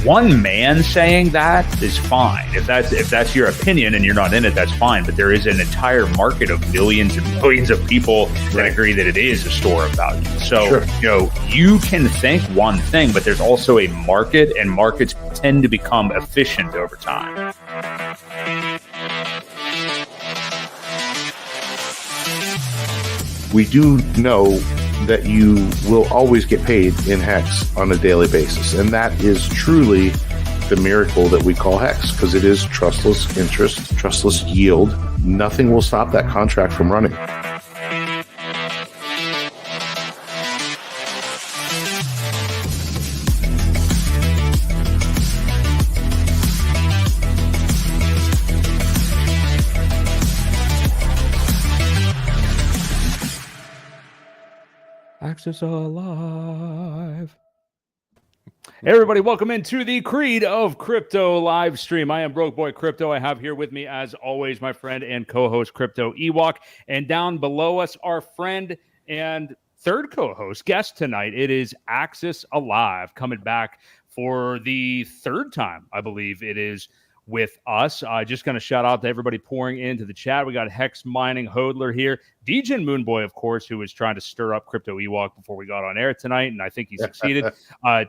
one man saying that is fine. If that's your opinion and you're not in it, that's fine. But there is an entire market of millions and millions of people that agree that it is a store of value. So, you can think one thing, but there's also a market, and markets tend to become efficient over time. We do know that you will always get paid in Hex on a daily basis. And that is truly the miracle that we call Hex, because it is trustless interest, trustless yield. Nothing will stop that contract from running. Axis Alive. Hey everybody, welcome into the Creed of Crypto live stream. I am Boi Crypto. I have here with me, as always, my friend and co-host Crypto Ewok, and down below us, our friend and third co-host guest tonight. It is Axis Alive, coming back for the third time, I believe it is, with us. Just going to shout out to everybody pouring into the chat. We got Hex Mining Hodler here. Degen Moonboy, of course, who was trying to stir up Crypto Ewok before we got on air tonight, and I think he succeeded.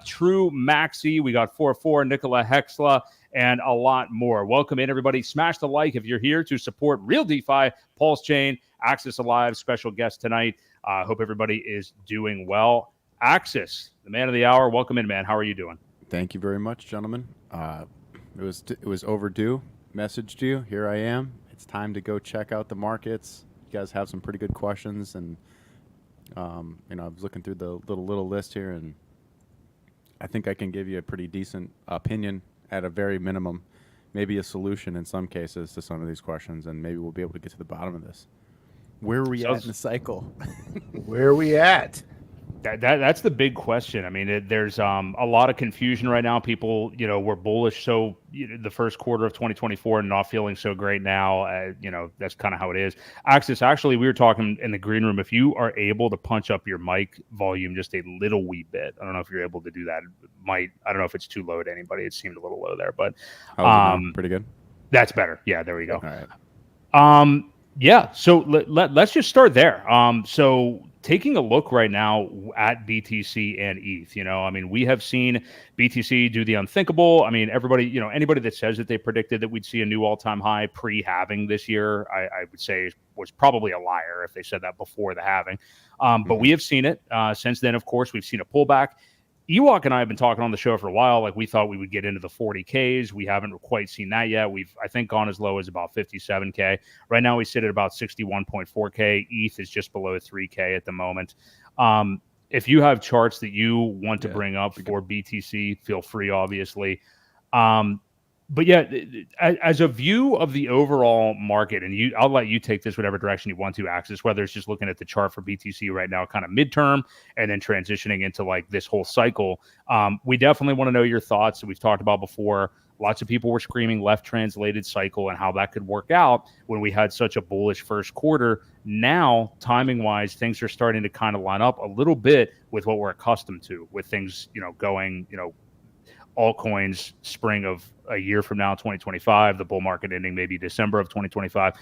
True Maxi, we got 44, Nicola Hexla, and a lot more. Welcome in, everybody. Smash the like if you're here to support Real DeFi, PulseChain, Axis Alive, special guest tonight. Hope everybody is doing well. Axis, the man of the hour, welcome in, man. How are you doing? Thank you very much, gentlemen. It was overdue. Messaged you. Here I am. It's time to go check out the markets. You guys have some pretty good questions, and I was looking through the little list here, and I think I can give you a pretty decent opinion at a very minimum, maybe a solution in some cases to some of these questions, and maybe we'll be able to get to the bottom of this. Where are we at in the cycle? Where are we at? That's the big question. I mean, there's a lot of confusion right now. People, were bullish the first quarter of 2024 and not feeling so great now. That's kind of how it is. Axis, actually, we were talking in the green room. If you are able to punch up your mic volume just a little wee bit, I don't know if you're able to do that. I don't know if it's too low to anybody. It seemed a little low there, but pretty good. That's better. Yeah, there we go. All right. Yeah. So let's just start there. So taking a look right now at BTC and ETH, we have seen BTC do the unthinkable. I mean, everybody, anybody that says that they predicted that we'd see a new all-time high pre-halving this year, I would say was probably a liar if they said that before the halving. But we have seen it since then. Of course, we've seen a pullback. Ewok and I have been talking on the show for a while. Like, we thought we would get into the 40Ks. We haven't quite seen that yet. We've, I think, gone as low as about 57K. Right now, we sit at about 61.4K. ETH is just below 3K at the moment. If you have charts that you want to bring up for BTC, feel free, obviously. But yeah, as a view of the overall market, and I'll let you take this whatever direction you want to, Axis, whether it's just looking at the chart for BTC right now, kind of midterm, and then transitioning into like this whole cycle. We definitely want to know your thoughts. We've talked about before. Lots of people were screaming left translated cycle and how that could work out when we had such a bullish first quarter. Now, timing wise, things are starting to kind of line up a little bit with what we're accustomed to, with things, going, altcoins spring of a year from now, 2025, the bull market ending maybe December of 2025.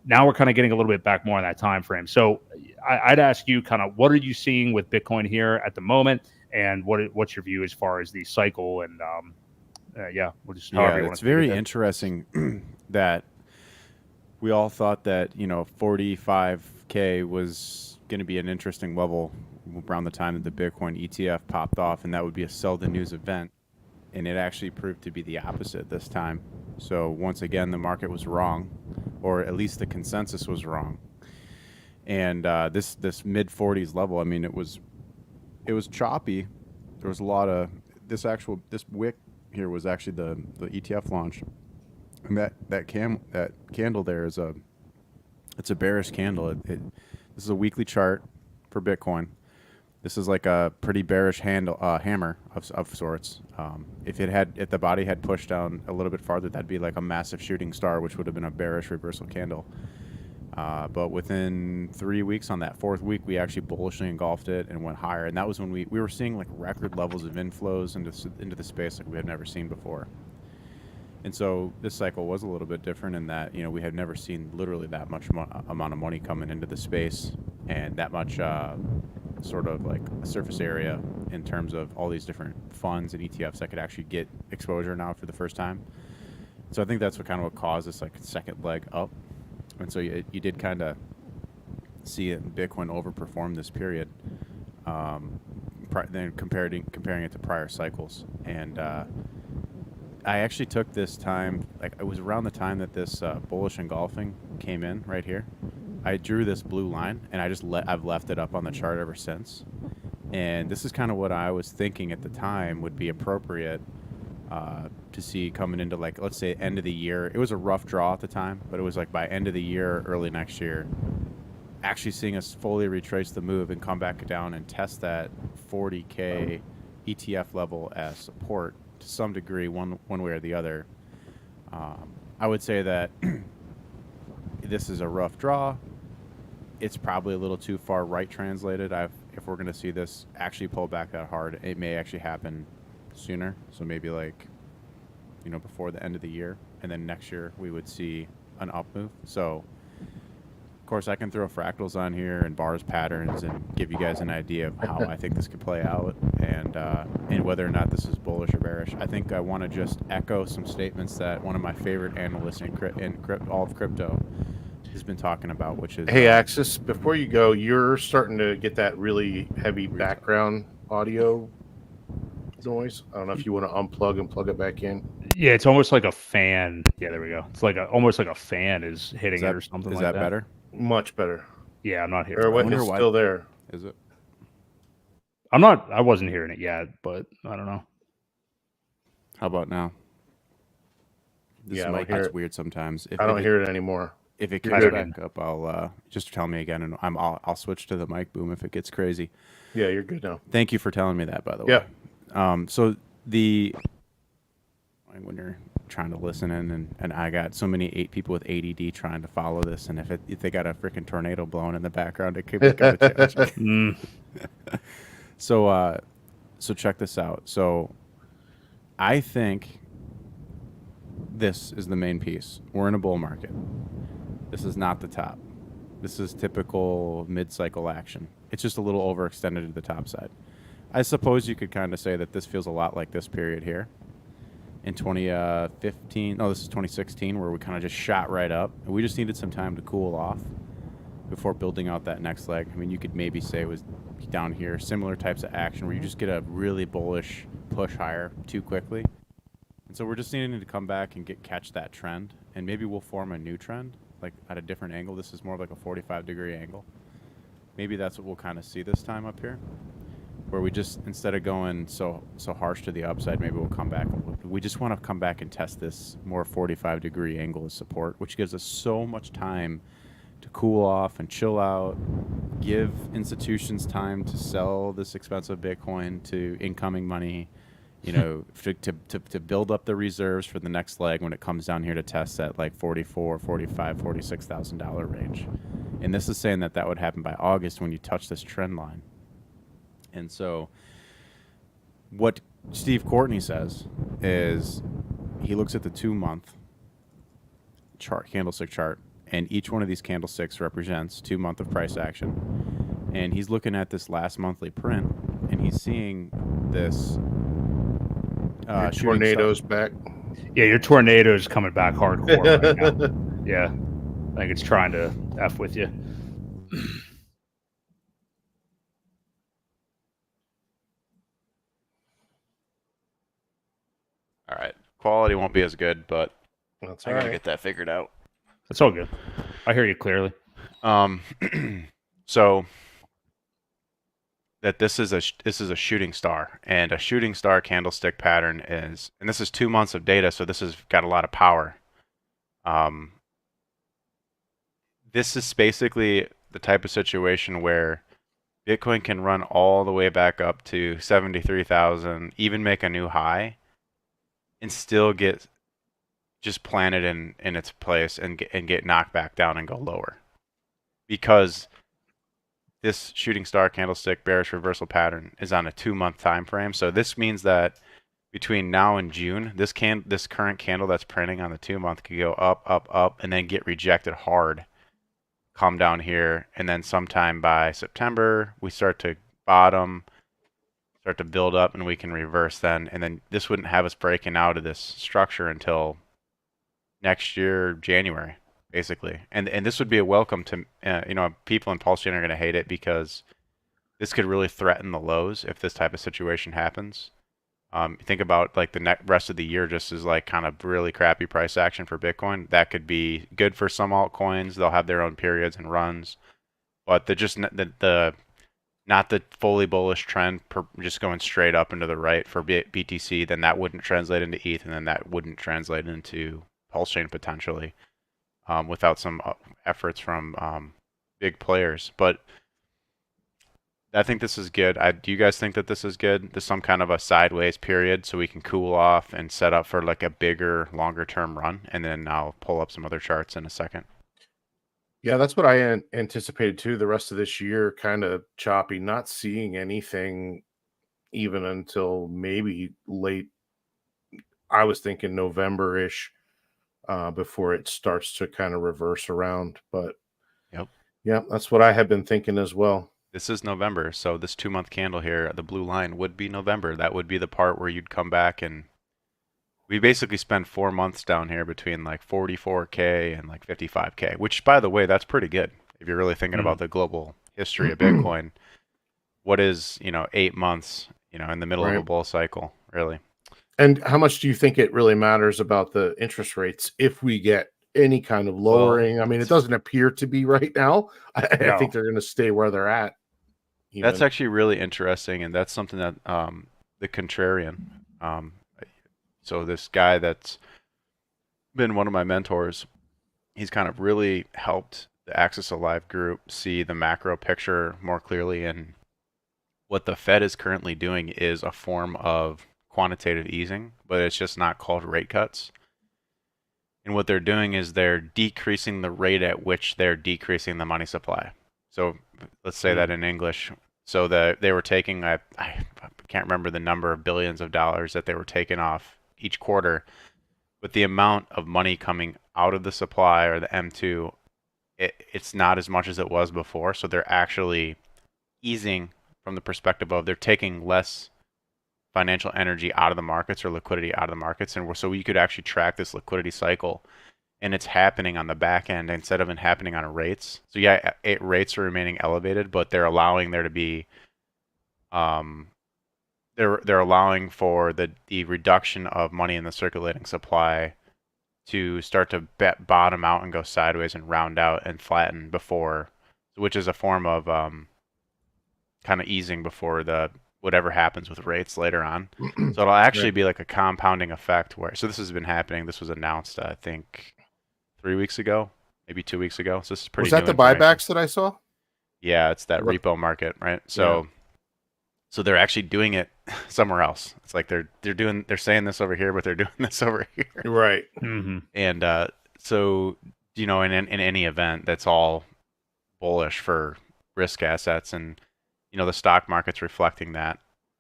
Now we're kind of getting a little bit back more on that time frame. So I'd ask you kind of, what are you seeing with Bitcoin here at the moment, and what's your view as far as the cycle? And we'll just it's very interesting that we all thought that 45K was going to be an interesting level around the time that the Bitcoin ETF popped off, and that would be a sell the news event. And it actually proved to be the opposite this time. So once again, the market was wrong, or at least the consensus was wrong. And this mid 40s level, I mean, it was choppy. There was a lot of this wick here was actually the ETF launch, and that candle there is it's a bearish candle. This is a weekly chart for Bitcoin. This is like a pretty bearish hammer of sorts. If the body had pushed down a little bit farther, that'd be like a massive shooting star, which would have been a bearish reversal candle. But within 3 weeks, on that fourth week, we actually bullishly engulfed it and went higher. And that was when we were seeing like record levels of inflows into the space like we had never seen before. And so this cycle was a little bit different in that, you know, we had never seen literally that much amount of money coming into the space and that much sort of like surface area in terms of all these different funds and ETFs that could actually get exposure now for the first time. So I think that's what caused this like second leg up. And so you did kind of see it in Bitcoin overperform this period, then comparing it to prior cycles. And I actually took this time, like it was around the time that this bullish engulfing came in right here. I drew this blue line and I've left it up on the chart ever since. And this is kind of what I was thinking at the time would be appropriate to see coming into, like, let's say end of the year. It was a rough draw at the time, but it was like by end of the year, early next year, actually seeing us fully retrace the move and come back down and test that 40K ETF level as support to some degree, one way or the other. I would say that this is a rough draw. It's probably a little too far right translated. If we're going to see this actually pull back that hard, it may actually happen sooner. So maybe like, you know, before the end of the year, and then next year we would see an up move. So of course I can throw fractals on here and bars patterns and give you guys an idea of how I think this could play out and whether or not this is bullish or bearish. I think I want to just echo some statements that one of my favorite analysts in all of crypto has been talking about, which is... Hey, Axis, before you go, you're starting to get that really heavy background audio noise. I don't know if you want to unplug and plug it back in. Yeah, it's almost like a fan. Yeah, there we go. It's like almost like a fan is hitting it or something like that. Is that better? Much better. Yeah, I'm not hearing Or it. what, it's still there. Is it? I wasn't hearing it yet, but I don't know. How about now? This Yeah, mic gets weird sometimes. I don't hear it anymore. If it comes back up, I'll just tell me again, and I'll switch to the mic boom if it gets crazy. Yeah, you're good now. Thank you for telling me that, by the way. Yeah. So when you're trying to listen in, and I got so many people with ADD trying to follow this, and if they got a freaking tornado blowing in the background, it could become a challenge. So check this out. So I think this is the main piece. We're in a bull market. This is not the top. This is typical mid-cycle action. It's just a little overextended to the top side. I suppose you could kind of say that this feels a lot like this period here. In 2015, no, this is 2016, where we kind of just shot right up. And we just needed some time to cool off before building out that next leg. I mean, you could maybe say it was down here, similar types of action where you just get a really bullish push higher too quickly. And so we're just needing to come back and catch that trend. And maybe we'll form a new trend, like at a different angle. This is more like a 45-degree angle. Maybe that's what we'll kind of see this time up here, where we just, instead of going so harsh to the upside, maybe we'll come back. We just want to come back and test this more 45-degree angle of support, which gives us so much time to cool off and chill out, give institutions time to sell this expensive Bitcoin to incoming money, you know, to build up the reserves for the next leg when it comes down here to test that like $44,000, $45,000, $46,000 range. And this is saying that would happen by August when you touch this trend line. And so what Steve Courtney says is he looks at the 2-month chart, candlestick chart, and each one of these candlesticks represents 2 months of price action. And he's looking at this last monthly print, and he's seeing this tornadoes back. Yeah, your tornado is coming back hardcore right now. Yeah, I think it's trying to F with you. All right. Quality won't be as good, but That's I all gotta right. get that figured out. That's all good. I hear you clearly. So that this is a shooting star, and a shooting star candlestick pattern is, and this is 2 months of data, so this has got a lot of power. This is basically the type of situation where Bitcoin can run all the way back up to 73,000, even make a new high, and still get just planted in its place and get knocked back down and go lower. because this shooting star candlestick bearish reversal pattern is on a 2-month time frame. So this means that between now and June, this current candle that's printing on the 2-month could go up, up, up, and then get rejected hard, come down here, and then sometime by September we start to bottom, start to build up, and we can reverse then. And then this wouldn't have us breaking out of this structure until next year, January, basically. And this would be a welcome to, people in PulseChain are going to hate it because this could really threaten the lows if this type of situation happens. Think about like the rest of the year just as like kind of really crappy price action for Bitcoin. That could be good for some altcoins. They'll have their own periods and runs, but not the fully bullish trend just going straight up into the right for BTC. Then that wouldn't translate into ETH, and then that wouldn't translate into PulseChain potentially without some efforts from big players. But I think this is good. Do you guys think that this is good? There's some kind of a sideways period so we can cool off and set up for like a bigger, longer term run. And then I'll pull up some other charts in a second. Yeah, that's what I anticipated too. The rest of this year, kind of choppy, not seeing anything even until maybe late. I was thinking November-ish before it starts to kind of reverse around. But yeah, that's what I have been thinking as well. This is November, so this 2-month candle here, the blue line would be November. That would be the part where you'd come back, and we basically spend 4 months down here between like 44K and like 55K, which, by the way, that's pretty good if you're really thinking about the global history of Bitcoin. What is 8 months in the middle of a bull cycle, really? And how much do you think it really matters about the interest rates if we get any kind of lowering? Well, I mean, it doesn't appear to be right now. I think they're going to stay where they're at. That's actually really interesting, and that's something that the contrarian, so this guy that's been one of my mentors, he's kind of really helped the Axis Alive group see the macro picture more clearly. And what the Fed is currently doing is a form of quantitative easing, but it's just not called rate cuts. And what they're doing is they're decreasing the rate at which they're decreasing the money supply. So let's say that in English. So they were taking, I can't remember the number of billions of dollars that they were taking off each quarter, but the amount of money coming out of the supply, or the M2, it's not as much as it was before. So they're actually easing from the perspective of they're taking less financial energy out of the markets, or liquidity out of the markets. And so you could actually track this liquidity cycle, and it's happening on the back end instead of it happening on rates. So yeah, rates are remaining elevated, but they're allowing there to be, they're allowing for the reduction of money in the circulating supply to start to bottom out and go sideways and round out and flatten before, which is a form of kind of easing before whatever happens with rates later on. So it'll actually be like a compounding effect so this has been happening. This was announced, I think, 3 weeks ago, maybe 2 weeks ago. So this is pretty. Was that the buybacks that I saw? Yeah, it's that repo market, right? So so they're actually doing it somewhere else. It's like they're saying this over here, but they're doing this over here. Right. And so in any event, that's all bullish for risk assets, and the stock market's reflecting that.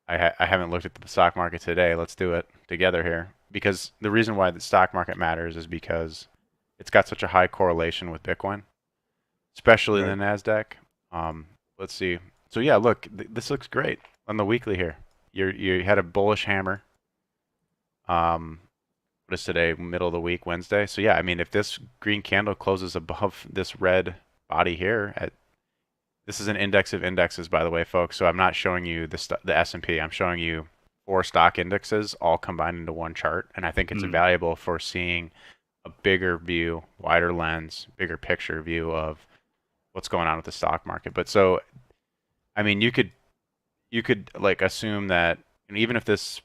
I haven't looked at the stock market today. Let's do it together here, because the reason why the stock market matters is because it's got such a high correlation with Bitcoin, especially the NASDAQ. Let's see. So yeah, look, this looks great on the weekly here. You had a bullish hammer. What is today? Middle of the week, Wednesday. So yeah, I mean, if this green candle closes above this red body here this is an index of indexes, by the way, folks. So I'm not showing you the S&P. I'm showing you 4 stock indexes all combined into one chart. And I think it's valuable for seeing a bigger view, wider lens, bigger picture view of what's going on with the stock market. But so, I mean, you could like assume that even if this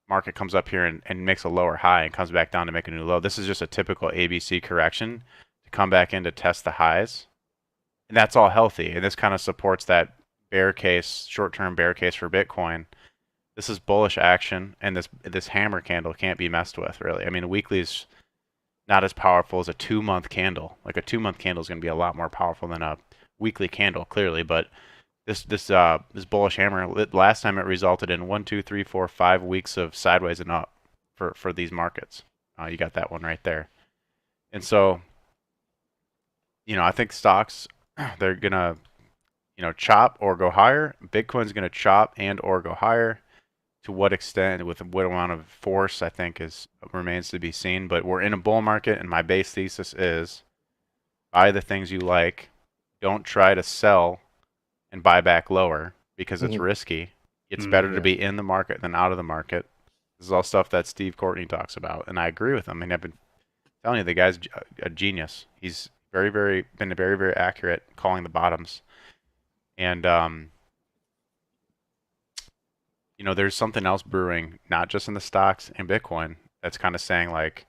market comes up here and makes a lower high and comes back down to make a new low, this is just a typical ABC correction to come back in to test the highs. And that's all healthy. And this kind of supports that bear case, short-term bear case for Bitcoin. This is bullish action, and this hammer candle can't be messed with, really. I mean, a weekly is not as powerful as a 2-month candle. Like a 2-month candle is going to be a lot more powerful than a weekly candle clearly, but this bullish hammer last time it resulted in 1, 2, 3, 4, 5 weeks of sideways and up for these markets. You got that one right there, and so I think stocks they're gonna chop or go higher. Bitcoin's gonna chop and or go higher. To what extent, with what amount of force, I think remains to be seen. But we're in a bull market, and my base thesis is buy the things you like. Don't try to sell and buy back lower because it's risky. It's better to be in the market than out of the market. This is all stuff that Steve Courtney talks about, and I agree with him. I mean, I've been telling you, the guy's a genius. He's been very, very accurate calling the bottoms. And there's something else brewing, not just in the stocks and Bitcoin, that's kind of saying like,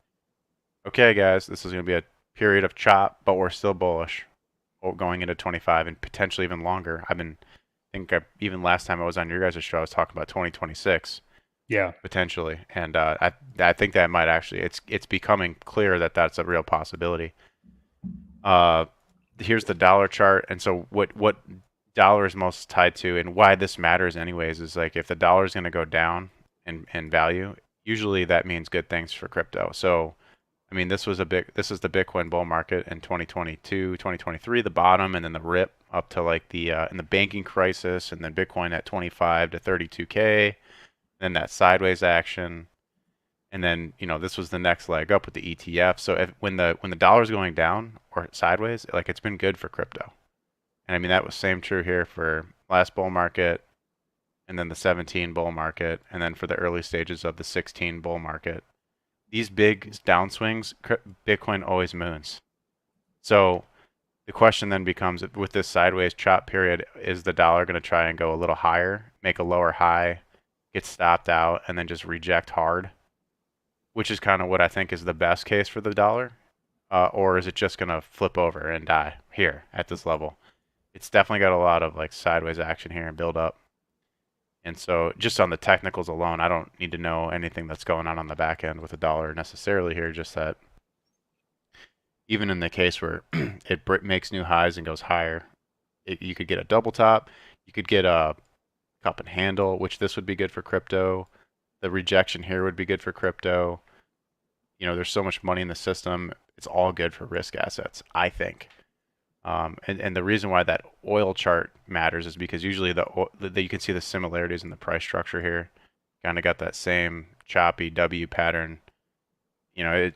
okay, guys, this is going to be a period of chop, but we're still bullish going into 25 and potentially even longer. Even last time I was on your guys' show, I was talking about 2026. Yeah, potentially, and I think that might actually it's becoming clear that that's a real possibility. Here's the dollar chart, and so what dollar is most tied to, and why this matters anyways, is like if the dollar is going to go down in value, usually that means good things for crypto. So I mean, this is the Bitcoin bull market in 2022, 2023, the bottom, and then the rip up to like the in the banking crisis, and then Bitcoin at 25 to 32K, then that sideways action, and then this was the next leg up with the ETF. So when the dollar's going down or sideways, like it's been good for crypto. And I mean, that was same true here for last bull market, and then the 17 bull market, and then for the early stages of the 16 bull market. These big downswings, Bitcoin always moons. So the question then becomes, with this sideways chop period, is the dollar going to try and go a little higher, make a lower high, get stopped out, and then just reject hard, which is kind of what I think is the best case for the dollar? Or is it just going to flip over and die here at this level? It's definitely got a lot of like sideways action here and build up. And so just on the technicals alone, I don't need to know anything that's going on the back end with the dollar necessarily here, just that even in the case where it makes new highs and goes higher, you could get a double top, you could get a cup and handle, which this would be good for crypto. The rejection here would be good for crypto. There's so much money in the system. It's all good for risk assets, I think. And the reason why that oil chart matters is because usually you can see the similarities in the price structure here. Kind of got that same choppy W pattern. It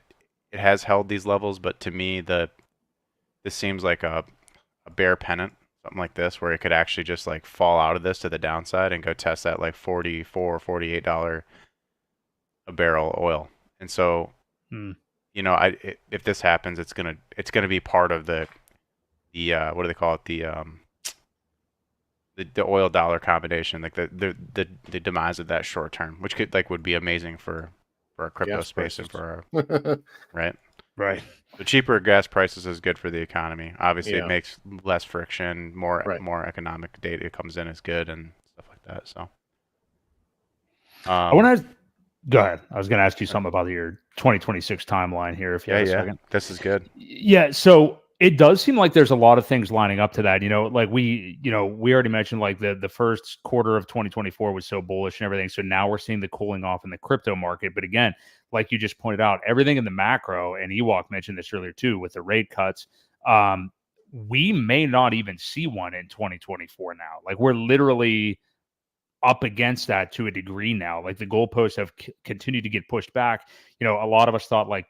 has held these levels, but to me, this seems like a bear pennant, something like this, where it could actually just like fall out of this to the downside and go test that like $44, $48 a barrel oil. And so, if this happens, it's gonna be part of the what do they call it, the oil dollar combination, like the demise of that short term, which would be amazing for our crypto space and for our right. The cheaper gas prices is good for the economy. Obviously, it makes less friction, more economic data comes in is good and stuff like that. So I want to go ahead. I was going to ask you something about your 2026 timeline here. If you have a second, this is good. Yeah. So it does seem like there's a lot of things lining up to that. Like we already mentioned, like the first quarter of 2024 was so bullish and everything. So now we're seeing the cooling off in the crypto market. But again, like you just pointed out, everything in the macro, and Ewok mentioned this earlier too, with the rate cuts, we may not even see one in 2024 now. Like we're literally up against that to a degree now. Like the goalposts have continued to get pushed back. A lot of us thought like,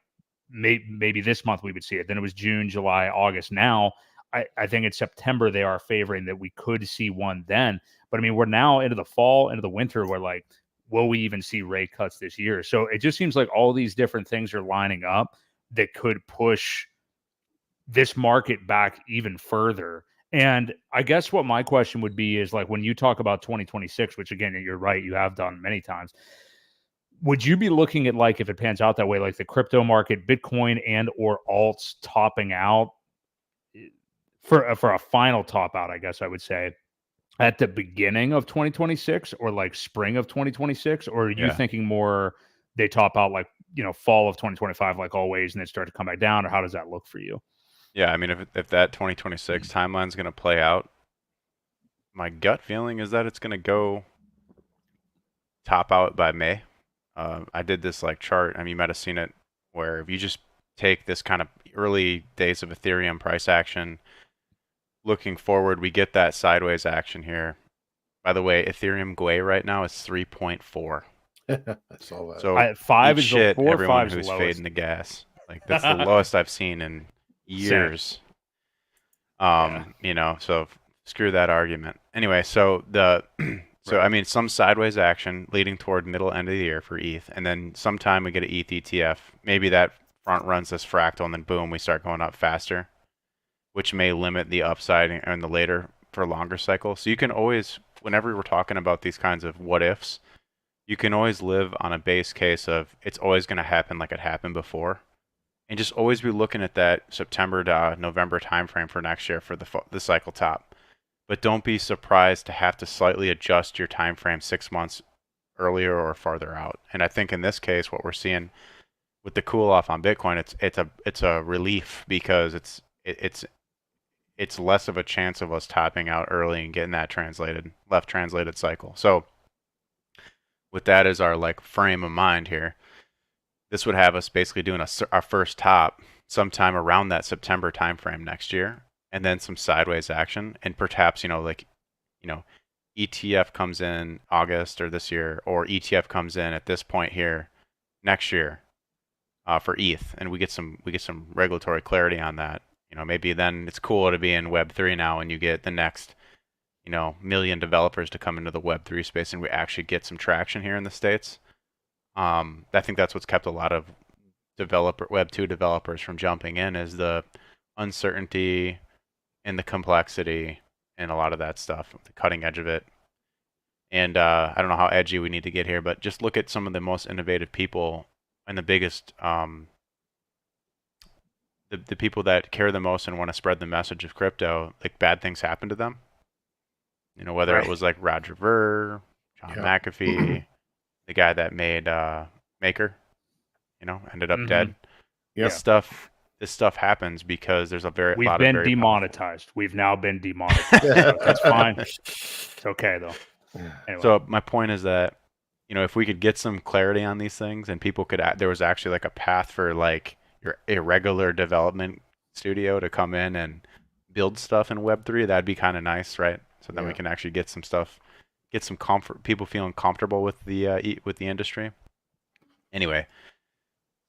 maybe this month we would see it. Then it was June, July, August. Now, I think in September they are favoring that we could see one then. But I mean, we're now into the fall, into the winter, where like, will we even see rate cuts this year? So it just seems like all these different things are lining up that could push this market back even further. And I guess what my question would be is like, when you talk about 2026, which again, you're right, you have done many times, would you be looking at, like, if it pans out that way, like the crypto market, Bitcoin and or alts topping out for a final top out, I guess I would say, at the beginning of 2026 or like spring of 2026? Or are you thinking more they top out like, fall of 2025, like always, and then start to come back down? Or how does that look for you? Yeah, I mean, if that 2026 timeline is going to play out, my gut feeling is that it's going to go top out by May. I did this like chart. I mean, you might have seen it, where if you just take this kind of early days of Ethereum price action, looking forward, we get that sideways action here. By the way, Ethereum Gwei right now is 3.4. I saw that. So 5 eat is the shit, floor, everyone 5 is the who's lowest. fading the gas. Like that's the lowest I've seen in years. You know, so screw that argument. Anyway, so Right. I mean, some sideways action leading toward middle end of the year for ETH, and then sometime we get an ETH ETF. Maybe that front runs this fractal, and then boom, we start going up faster, which may limit the upside and the later for longer cycle. So you can always, whenever we're talking about these kinds of what ifs, you can always live on a base case of it's always going to happen like it happened before, and just always be looking at that September to November timeframe for next year for the cycle top. But don't be surprised to have to slightly adjust your time frame 6 months earlier or farther out. And I think in this case, what we're seeing with the cool off on Bitcoin, it's a relief, because it's less of a chance of us topping out early and getting that left translated cycle. So with that as our like frame of mind here, this would have us basically doing our first top sometime around that September timeframe next year, and then some sideways action, and perhaps ETF comes in August or this year, or ETF comes in at this point here next year for ETH, and we get some regulatory clarity on that. Maybe then it's cool to be in Web3 now, and you get the next million developers to come into the Web3 space, and we actually get some traction here in the States. I think that's what's kept a lot of Web2 developers from jumping in, is the uncertainty and the complexity and a lot of that stuff, the cutting edge of it. And I don't know how edgy we need to get here, but just look at some of the most innovative people and the biggest, the people that care the most and want to spread the message of crypto. Like, bad things happen to them. Whether it was like Roger Ver, John McAfee, the guy that made Maker, ended up dead. Yeah. This stuff happens because there's We've been demonetized. We've now been demonetized. So that's fine. It's okay though. Anyway. So my point is that, if we could get some clarity on these things, and people could, there was actually like a path for like your irregular development studio to come in and build stuff in Web3, that'd be kind of nice, right? So then we can actually get some stuff, get some comfort, people feeling comfortable with the industry. Anyway,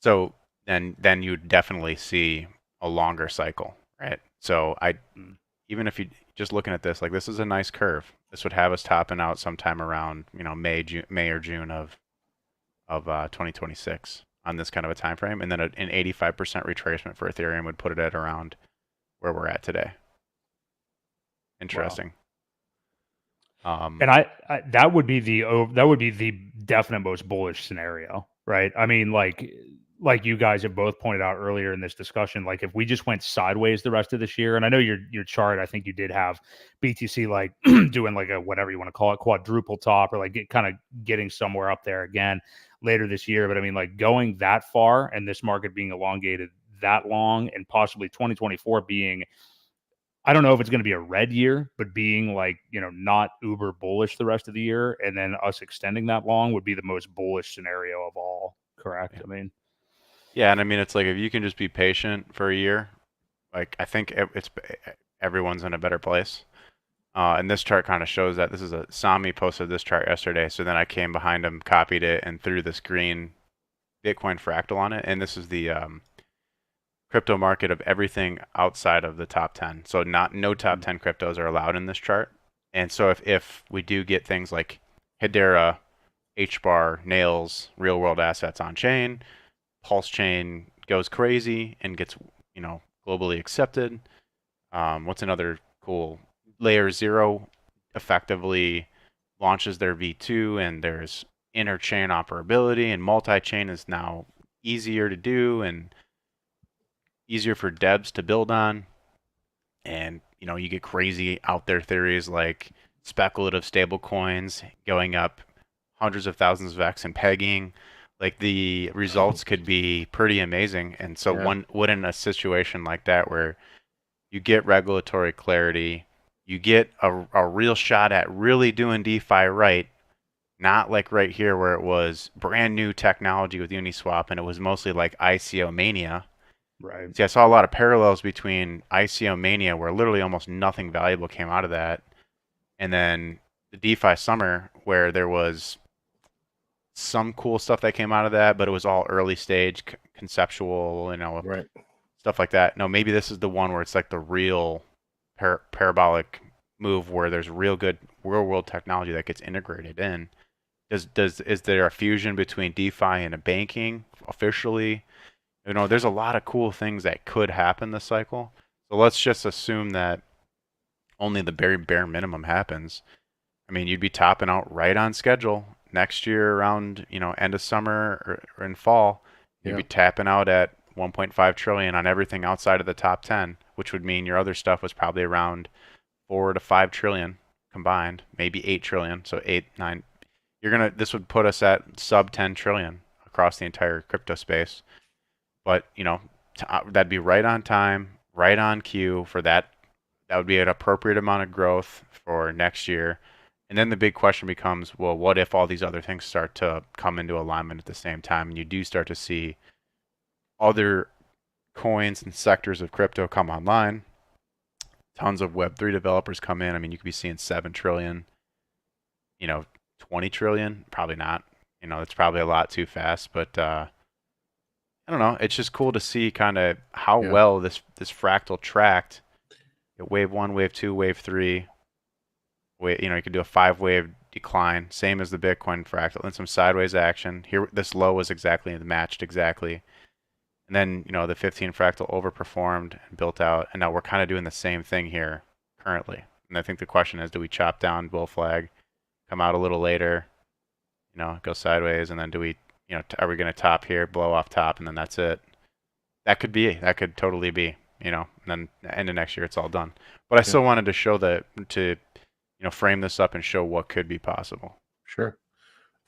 so then you'd definitely see a longer cycle, right? So even if you just looking at this, like, this is a nice curve. This would have us topping out sometime around May or June of 2026 on this kind of a time frame, and then an 85% retracement for Ethereum would put it at around where we're at today. Interesting. Wow. And I that would be the definite most bullish scenario, right? I mean, like you guys have both pointed out earlier in this discussion, like if we just went sideways the rest of this year, and I know your chart, I think you did have BTC like doing like a, whatever you want to call it, quadruple top, or like kind of getting somewhere up there again later this year. But I mean, like, going that far and this market being elongated that long, and possibly 2024 being, I don't know if it's going to be a red year, but being like, not uber bullish the rest of the year, and then us extending that long would be the most bullish scenario of all. Correct. Yeah. I mean, yeah. And I mean, it's like, if you can just be patient for a year, like, I think everyone's in a better place. And this chart kind of shows that. This is Sami posted this chart yesterday. So then I came behind him, copied it, and threw this green Bitcoin fractal on it. And this is the crypto market of everything outside of the top 10. So no top 10 cryptos are allowed in this chart. And so if we do get things like Hedera, HBAR, Nails, real world assets on chain, PulseChain goes crazy and gets, globally accepted. What's another cool? Layer 0 effectively launches their V2, and there's interchain operability, and multi-chain is now easier to do and easier for devs to build on. And you get crazy out there theories like speculative stable coins going up hundreds of thousands of X and pegging, Like the results could be pretty amazing. And so Yeah. one would in a situation like that where you get regulatory clarity, you get a real shot at really doing DeFi right, not like right here where it was brand new technology with Uniswap and it was mostly like ICO mania. Right. See, I saw a lot of parallels between ICO mania where literally almost nothing valuable came out of that, and then the DeFi summer where there was some cool stuff that came out of that, but it was all early stage conceptual, Right. stuff like that. No, maybe this is the one where it's like the real parabolic move where there's real good real world technology that gets integrated in. Is there a fusion between DeFi and a banking officially? There's a lot of cool things that could happen this cycle. So let's just assume that only the very bare minimum happens. I mean, you'd be topping out right on schedule next year around, end of summer or in fall. You'd be tapping out at 1.5 trillion on everything outside of the top 10, which would mean your other stuff was probably around 4 to 5 trillion combined, maybe 8 trillion. So 8, 9. This would put us at sub 10 trillion across the entire crypto space. But, that'd be right on time, right on cue for that. That would be an appropriate amount of growth for next year. And then the big question becomes, well, what if all these other things start to come into alignment at the same time and you do start to see other coins and sectors of crypto come online? Tons of Web3 developers come in. I mean, you could be seeing 7 trillion, 20 trillion, probably not. It's probably a lot too fast, but I don't know. It's just cool to see kind of how well this fractal tracked. Wave 1, wave 2, wave 3. You could do a 5-wave decline, same as the Bitcoin fractal, and some sideways action. Here, this low was matched exactly. And then, the 15 fractal overperformed and built out, and now we're kind of doing the same thing here currently. And I think the question is, do we chop down bull flag, come out a little later, go sideways, and then do we, are we going to top here, blow off top, and then that's it? That could totally be, and then end of next year, it's all done. But I still wanted to show frame this up and show what could be possible. Sure.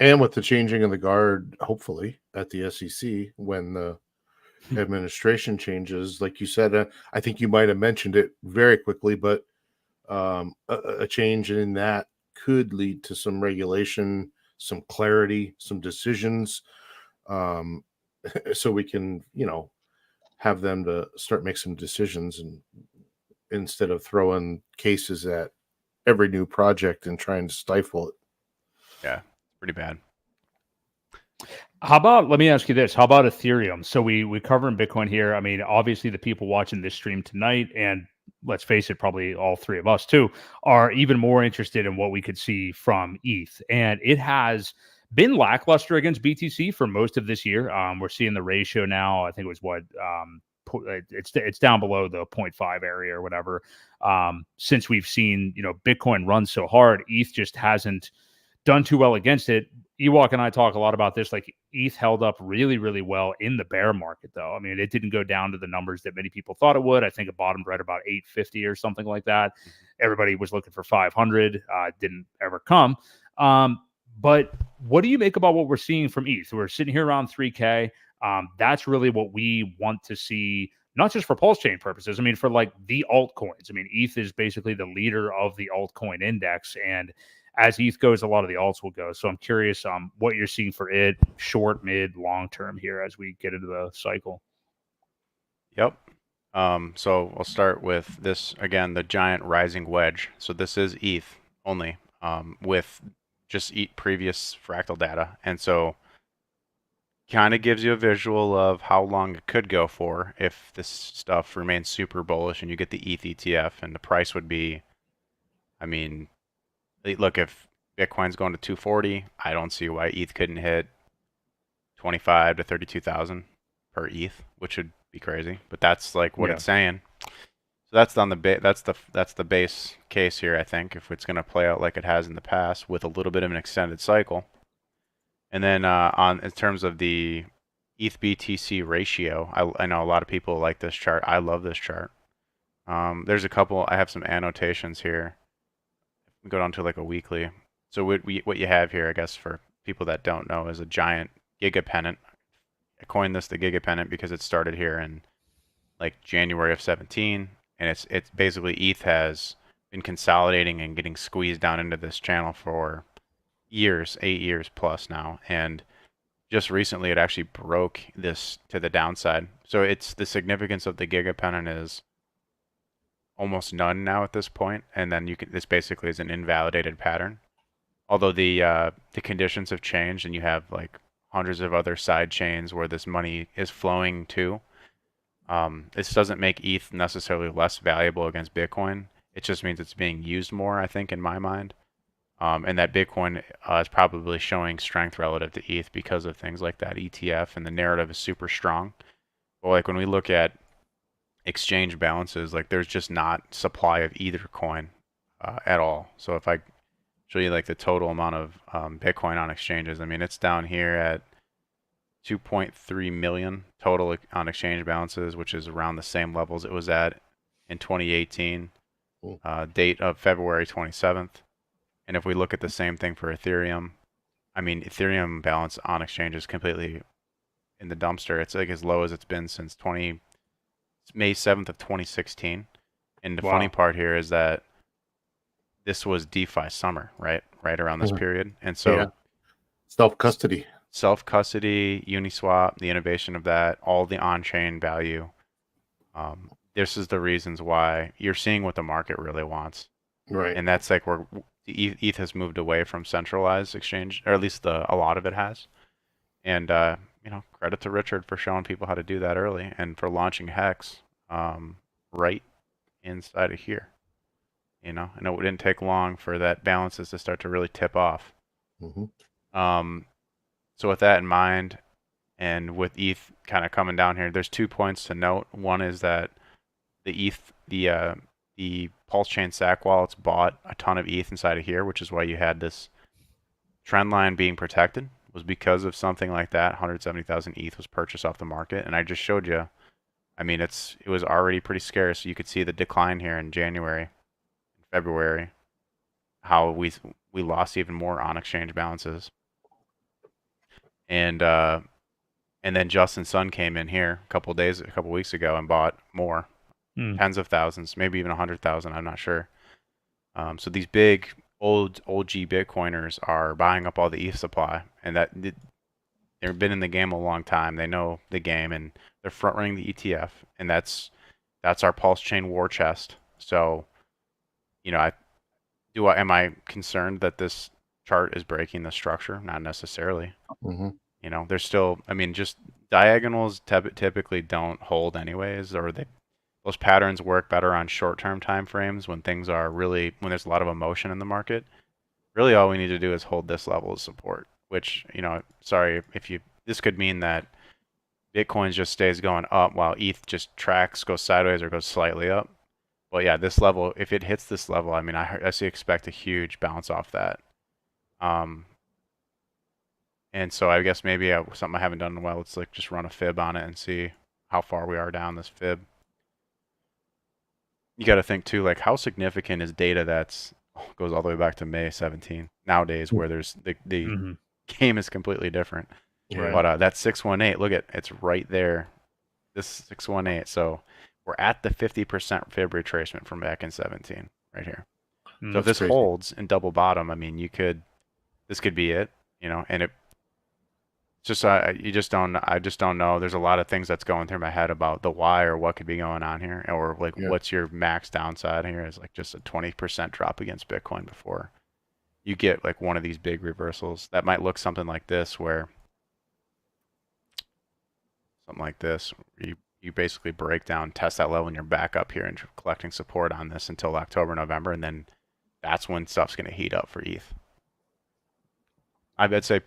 And with the changing of the guard, hopefully, at the SEC, when the administration changes, like you said, I think you might have mentioned it very quickly, but a change in that could lead to some regulation, some clarity, some decisions, so we can, have them to start making some decisions and instead of throwing cases at every new project and trying to stifle it. Yeah, pretty bad. How about, let me ask you this, how about Ethereum? So we cover in Bitcoin here. I mean, obviously the people watching this stream tonight, and let's face it, probably all three of us too, are even more interested in what we could see from ETH. And it has been lackluster against BTC for most of this year. We're seeing the ratio now, I think it was it's down below the 0.5 area or whatever. Since we've seen, Bitcoin run so hard, ETH just hasn't done too well against it. Ewok and I talk a lot about this. Like, ETH held up really, really well in the bear market, though. I mean, it didn't go down to the numbers that many people thought it would. I think it bottomed right about 850 or something like that. Everybody was looking for 500. Didn't ever come. But what do you make about what we're seeing from ETH? We're sitting here around 3K. That's really what we want to see, not just for PulseChain purposes. I mean, for like the altcoins. I mean, ETH is basically the leader of the altcoin index, and as ETH goes, a lot of the alts will go. So I'm curious what you're seeing for it, short, mid, long term here as we get into the cycle. Yep. So we'll start with this again, the giant rising wedge. So this is ETH only, with just previous fractal data, and so kind of gives you a visual of how long it could go for if this stuff remains super bullish and you get the ETH ETF, and the price would be, I mean, look, if Bitcoin's going to 240, I don't see why ETH couldn't hit 25 to 32,000 per ETH, which would be crazy. But that's like what it's saying. So that's on the that's the base case here, I think, if it's going to play out like it has in the past with a little bit of an extended cycle. And then in terms of the ETHBTC ratio, I know a lot of people like this chart. I love this chart. There's a couple. I have some annotations here. Go down to like a weekly. So what you have here, I guess, for people that don't know, is a giant gigapennant. I coined this the gigapennant because it started here in like January of 17, and it's basically ETH has been consolidating and getting squeezed down into this channel for years, 8 years plus now, and just recently it actually broke this to the downside. So it's the significance of the gigapennant is almost none now at this point, and then this basically is an invalidated pattern. Although the conditions have changed, and you have like hundreds of other side chains where this money is flowing to. This doesn't make ETH necessarily less valuable against Bitcoin. It just means it's being used more, I think, in my mind. And that Bitcoin is probably showing strength relative to ETH because of things like that ETF, and the narrative is super strong. But like when we look at exchange balances, like there's just not supply of either coin at all. So if I show you like the total amount of Bitcoin on exchanges, I mean, it's down here at 2.3 million total on exchange balances, which is around the same levels it was at in 2018, date of February 27th. And if we look at the same thing for Ethereum, I mean, Ethereum balance on exchange is completely in the dumpster. It's like as low as it's been since May 7th of 2016. And the funny part here is that this was DeFi summer, right around this period. And so self-custody, Uniswap, the innovation of that, all the on-chain value. This is the reasons why you're seeing what the market really wants. Right. And that's like where ETH has moved away from centralized exchange, or at least a lot of it has. And credit to Richard for showing people how to do that early, and for launching Hex right inside of here. I know it didn't take long for that balances to start to really tip off. So with that in mind, and with ETH kind of coming down here, there's 2 points to note. One is that the PulseChain SAC wallets bought a ton of ETH inside of here, which is why you had this trend line being protected, was because of something like that. 170,000 ETH was purchased off the market, and I just showed you. I mean, it was already pretty scarce. You could see the decline here in January, February, how we lost even more on exchange balances, and then Justin Sun came in here a couple weeks ago and bought more. Tens of thousands, maybe even 100,000. I'm not sure. So these big old OG Bitcoiners are buying up all the ETH supply, and they've been in the game a long time. They know the game, and they're front running the ETF, and that's our PulseChain war chest. So, am I concerned that this chart is breaking the structure? Not necessarily. There's still, just diagonals typically don't hold anyways, or those patterns work better on short-term time frames when things are when there's a lot of emotion in the market. Really all we need to do is hold this level of support, which, sorry, this could mean that Bitcoin just stays going up while ETH just tracks, goes sideways or goes slightly up. But yeah, this level, if it hits this level, I expect a huge bounce off that. And so I guess maybe something I haven't done in a while, let's just run a fib on it and see how far we are down this fib. You got to think too, how significant is data that's goes all the way back to May 17 nowadays, where there's the game is completely different. Right. But that 618, look at it's right there. This 618. So we're at the 50% fib retracement from back in 17 right here. So if this holds in double bottom, this could be it, and it just I just don't know. There's a lot of things that's going through my head about the why or what could be going on here, or what's your max downside here is just a 20% drop against Bitcoin before you get one of these big reversals. That might look something like this, where you basically break down, test that level, and you're back up here and collecting support on this until October, November, and then that's when stuff's going to heat up for ETH. I'd say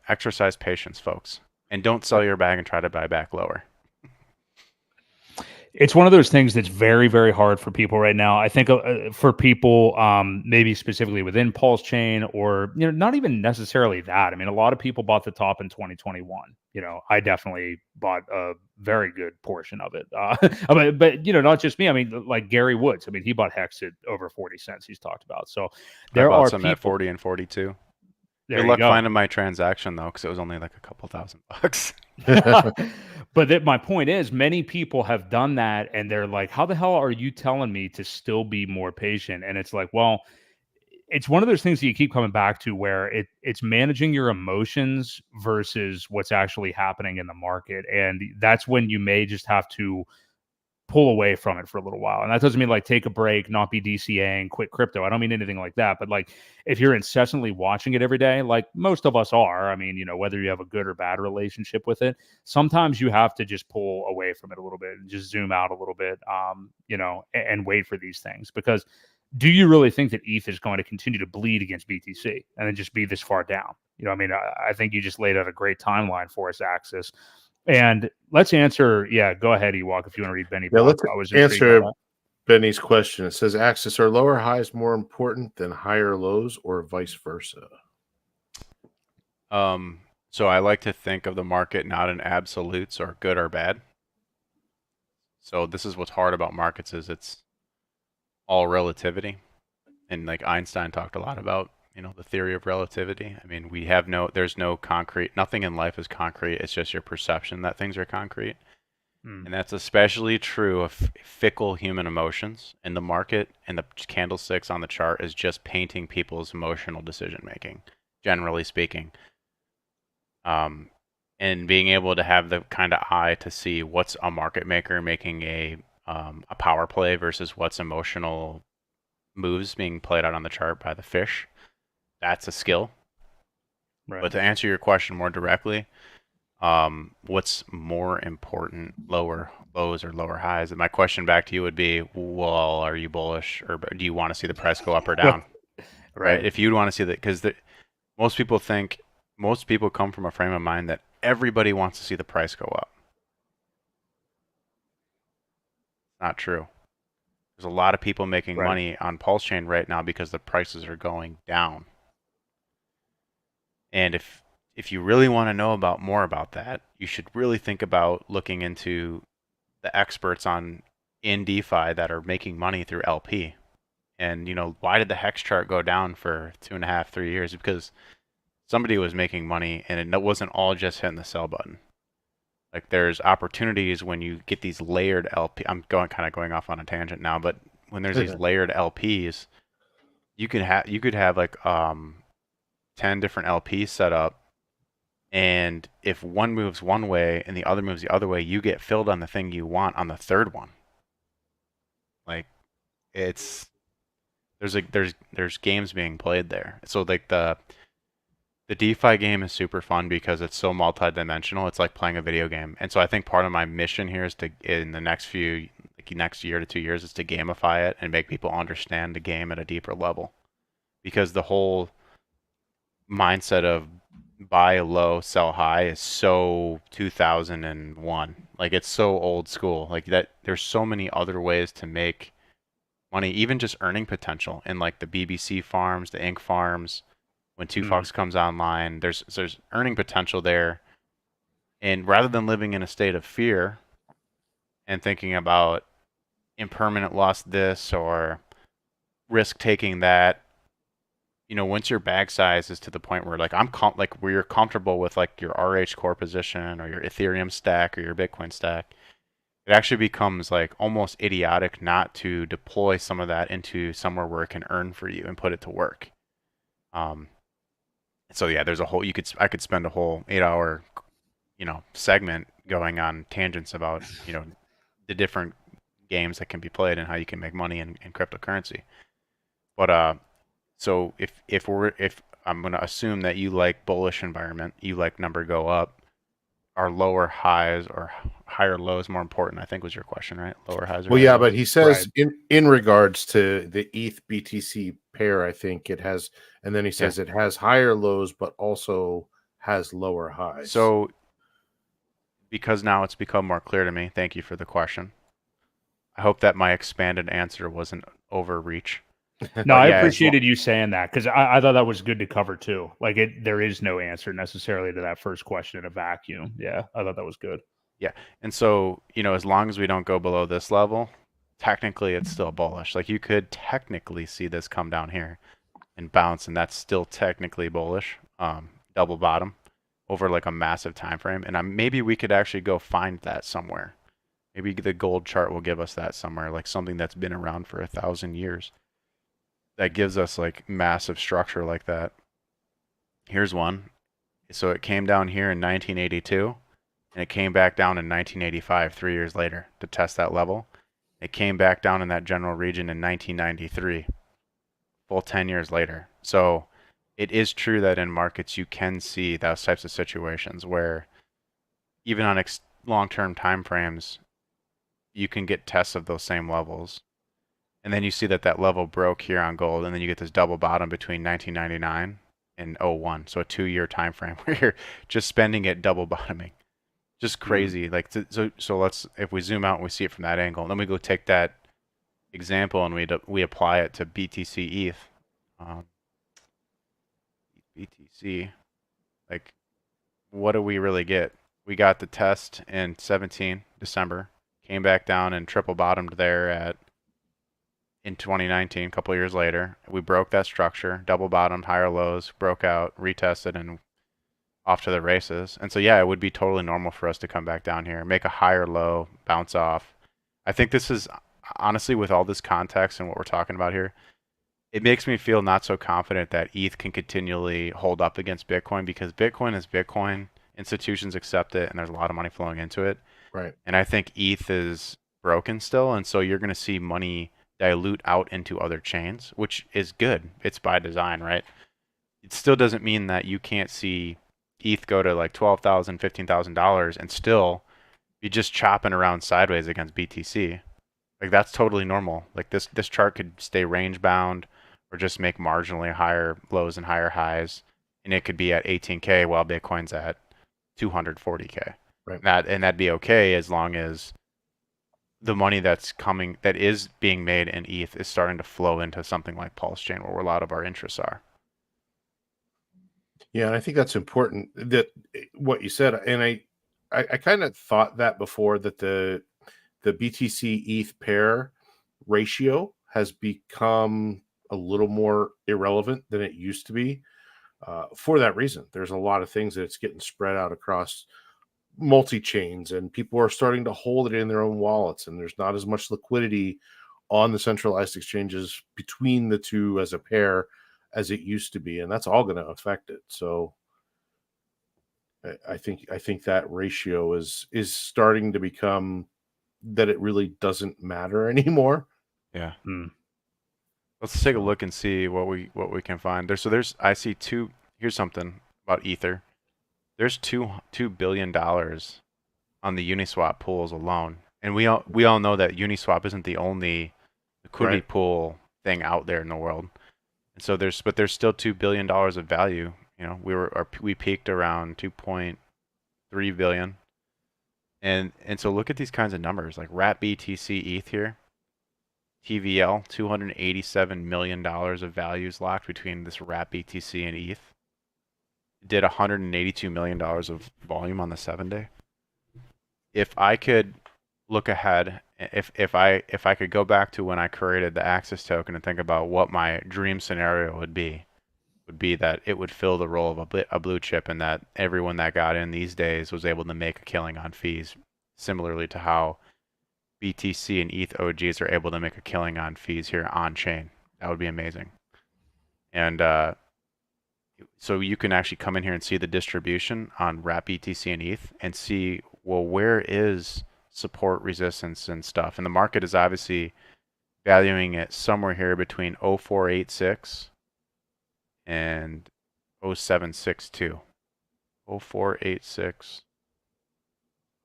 exercise patience, folks, and don't sell your bag and try to buy back lower. It's one of those things that's very, very hard for people right now. I think for people, maybe specifically within PulseChain, or not even necessarily that. A lot of people bought the top in 2021. I definitely bought a very good portion of it. But not just me. Like Gary Woods. He bought Hex at over 40 cents. He's talked about. So there are some people at 40 and 42. There Good you luck go. finding my transaction though, because it was only like a couple $1,000. But my point is, many people have done that, and they're like, "How the hell are you telling me to still be more patient?" And it's like, well, it's one of those things that you keep coming back to, where it's managing your emotions versus what's actually happening in the market, and that's when you may just have to pull away from it for a little while. And that doesn't mean like take a break, not be DCAing, quit crypto. I don't mean anything like that. But like if you're incessantly watching it every day, like most of us are, I mean, whether you have a good or bad relationship with it, sometimes you have to just pull away from it a little bit and just zoom out a little bit, and wait for these things. Because do you really think that ETH is going to continue to bleed against BTC and then just be this far down? I mean, I think you just laid out a great timeline for us, Axis. And let's answer. Yeah, go ahead, Ewok, if you want to read Benny. Yeah, let's I was intrigued by answer that. Benny's question. It says, Axis, are lower highs more important than higher lows or vice versa? So I like to think of the market not in absolutes or good or bad. So this is what's hard about markets, is it's all relativity. And like Einstein talked a lot about, the theory of relativity. I mean, there's no concrete, nothing in life is concrete. It's just your perception that things are concrete. And that's especially true of fickle human emotions. And the market and the candlesticks on the chart is just painting people's emotional decision making, generally speaking. And being able to have the kind of eye to see what's a market maker making a power play versus what's emotional moves being played out on the chart by the fish. That's a skill. Right. But to answer your question more directly, what's more important, lower lows or lower highs? And my question back to you would be, well, are you bullish, or do you want to see the price go up or down? Right. If you'd want to see that, because most people come from a frame of mind that everybody wants to see the price go up. Not true. There's a lot of people making money on PulseChain right now because the prices are going down. And if you really want to know more about that, you should really think about looking into the experts in DeFi that are making money through LP. And why did the hex chart go down for 2.5, 3 years? Because somebody was making money, and it wasn't all just hitting the sell button. Like there's opportunities when you get these layered LP. I'm going off on a tangent now, but when there's these layered LPs, you could have like 10 different LPs set up, and if one moves one way and the other moves the other way, you get filled on the thing you want on the third one. Like there's games being played there. So like the DeFi game is super fun because it's so multi-dimensional. It's like playing a video game. And so I think part of my mission here is in the next year to 2 years, is to gamify it and make people understand the game at a deeper level. Because the whole mindset of buy low, sell high is so 2001. Like it's so old school. Like that, there's so many other ways to make money, even just earning potential in like the BBC farms, the ink farms. When 2Fox comes online, there's earning potential there. And rather than living in a state of fear and thinking about impermanent loss this or risk taking that, once your bag size is to the point where like where you're comfortable with like your RH core position or your Ethereum stack or your Bitcoin stack, it actually becomes like almost idiotic not to deploy some of that into somewhere where it can earn for you and put it to work. So yeah, I could spend a whole 8-hour, segment going on tangents about, the different games that can be played and how you can make money in cryptocurrency. But so if I'm going to assume that you like bullish environment, you like number go up, are lower highs or higher lows more important? I think was your question, right? Lower highs. Well, yeah, but he says in regards to the ETH-BTC pair, I think it has, and then he says it has higher lows, but also has lower highs. So because now it's become more clear to me, thank you for the question. I hope that my expanded answer wasn't overreach. No, I appreciated you saying that, because I thought that was good to cover too. Like there is no answer necessarily to that first question in a vacuum. Yeah, I thought that was good. Yeah, and so as long as we don't go below this level, technically it's still bullish. Like you could technically see this come down here and bounce, and that's still technically bullish. double bottom over like a massive time frame, and maybe we could actually go find that somewhere. Maybe the gold chart will give us that somewhere, like something that's been around for 1,000 years that gives us like massive structure like that. Here's one. So it came down here in 1982, and it came back down in 1985, 3 years later, to test that level. It came back down in that general region in 1993, full 10 years later. So it is true that in markets you can see those types of situations where even on long-term time frames, you can get tests of those same levels. And then you see that that level broke here on gold, and then you get this double bottom between 1999 and 01. So a 2-year time frame where you're just spending it double bottoming. Just crazy. Like so let's, if we zoom out and we see it from that angle, then we go take that example and we apply it to BTC ETH. BTC, like, what do we really get? We got the test in 17 December, came back down and triple bottomed there in 2019, a couple years later. We broke that structure, double bottomed, higher lows, broke out, retested, and off to the races. And so yeah, it would be totally normal for us to come back down here, make a higher low, bounce off. I think this is, honestly, with all this context and what we're talking about here, it makes me feel not so confident that ETH can continually hold up against Bitcoin, because Bitcoin is Bitcoin. Institutions accept it, and there's a lot of money flowing into it. Right. And I think ETH is broken still, and so you're going to see money dilute out into other chains, which is good. It's by design, right? It still doesn't mean that you can't see ETH go to like $12,000, $15,000 and still be just chopping around sideways against BTC. Like, that's totally normal. Like, this chart could stay range bound or just make marginally higher lows and higher highs, and it could be at 18K while Bitcoin's at 240K. Right. That'd be okay as long as the money that is being made in ETH is starting to flow into something like PulseChain, where a lot of our interests are. Yeah, and I think that's important, that what you said, and I kind of thought that before, that the BTC ETH pair ratio has become a little more irrelevant than it used to be. For that reason, there's a lot of things that it's getting spread out across multi-chains, and people are starting to hold it in their own wallets, and there's not as much liquidity on the centralized exchanges between the two as a pair as it used to be, and that's all going to affect it. So I think that ratio is starting to become that it really doesn't matter anymore. Yeah. Let's take a look and see what we can find. I see two. Here's something about Ether. There's $2 billion on the Uniswap pools alone, and we all know that Uniswap isn't the only liquidity pool thing out there in the world. And so there's still $2 billion of value. You know, we peaked around 2.3 billion, and so look at these kinds of numbers, like BTC ETH here. TVL, $287 million of values locked between this BTC and ETH. Did $182 million of volume on the 7-day. If I could look ahead, if I could go back to when I created the Axis token and think about what my dream scenario would be that it would fill the role of a blue chip, and that everyone that got in these days was able to make a killing on fees, similarly to how BTC and ETH OGs are able to make a killing on fees here on chain. That would be amazing. And so you can actually come in here and see the distribution on BTC and ETH and see, well, where is support, resistance, and stuff. And the market is obviously valuing it somewhere here between 0486 and 0762. 0486,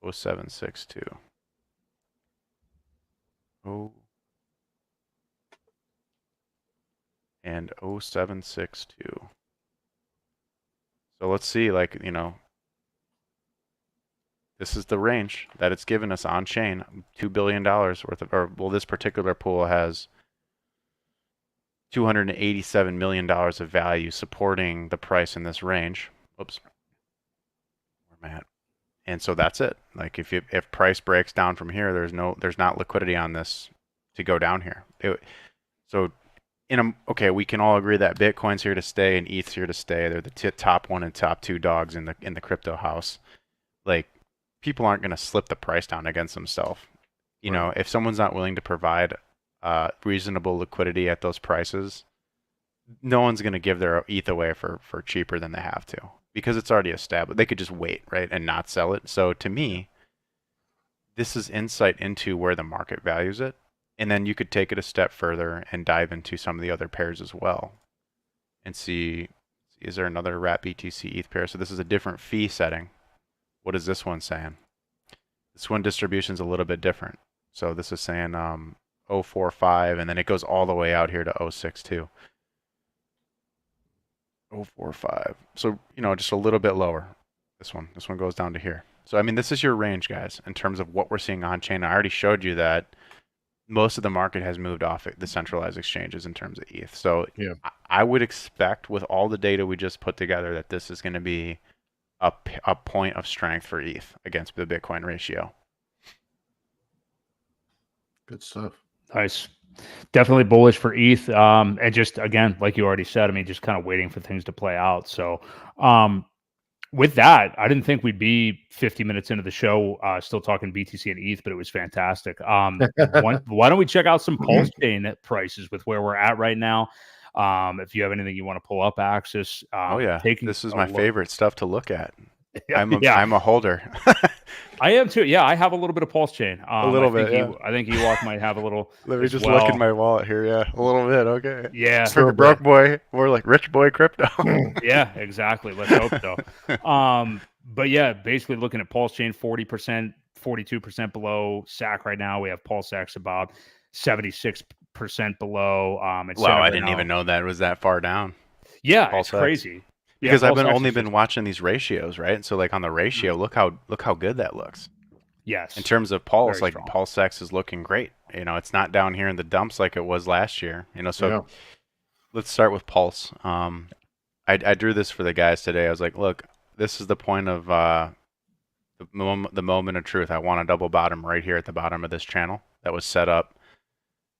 0762. And 0762. So let's see, like, you know, this is the range that it's given us on chain. $2 billion worth of, or well, this particular pool has $287 million of value supporting the price in this range. Oops. Where am I at? And so that's it. Like, if price breaks down from here, there's not liquidity on this to go down here. So okay, we can all agree that Bitcoin's here to stay and ETH's here to stay. They're the top one and top two dogs in the crypto house. Like, people aren't going to slip the price down against themselves. You know, if someone's not willing to provide reasonable liquidity at those prices, no one's going to give their ETH away for cheaper than they have to, because it's already established. They could just wait, right, and not sell it. So to me, this is insight into where the market values it. And then you could take it a step further and dive into some of the other pairs as well and see, is there another wrap BTC ETH pair? So this is a different fee setting. What is this one saying? This one distribution is a little bit different. So this is saying 045, and then it goes all the way out here to 062. 045. So, you know, just a little bit lower. This one goes down to here. So, I mean, this is your range, guys, in terms of what we're seeing on chain. I already showed you that most of the market has moved off the centralized exchanges in terms of ETH. So yeah. I would expect, with all the data we just put together, that this is going to be a point of strength for ETH against the Bitcoin ratio. Good stuff. Nice. Definitely bullish for ETH. And just, again, like you already said, I mean, just kind of waiting for things to play out. So, with that, I didn't think we'd be 50 minutes into the show still talking BTC and ETH, but it was fantastic. Why don't we check out some PulseChain prices with where we're at right now? If you have anything you want to pull up, Axis. Oh, yeah. This is my favorite stuff to look at. I'm a holder. I am too. Yeah, I have a little bit of PulseChain. A little bit. I think Ewok might have a little. Let me just look in my wallet here. Yeah, a little bit. Okay. Yeah. For a broke boy, more like rich boy crypto. Yeah, exactly. Let's hope so. But yeah, basically looking at PulseChain, 40%, 42% below SAC right now. We have PulseX about 76% below. Wow, I didn't even know that was that far down. Yeah, it's crazy. Because I've only been watching these ratios, right? So like on the ratio, look how good that looks. Yes. In terms of Pulse, like PulseX is looking great. You know, it's not down here in the dumps like it was last year. You know, so let's start with Pulse. I drew this for the guys today. I was like, look, this is the point of the moment of truth. I want a double bottom right here at the bottom of this channel that was set up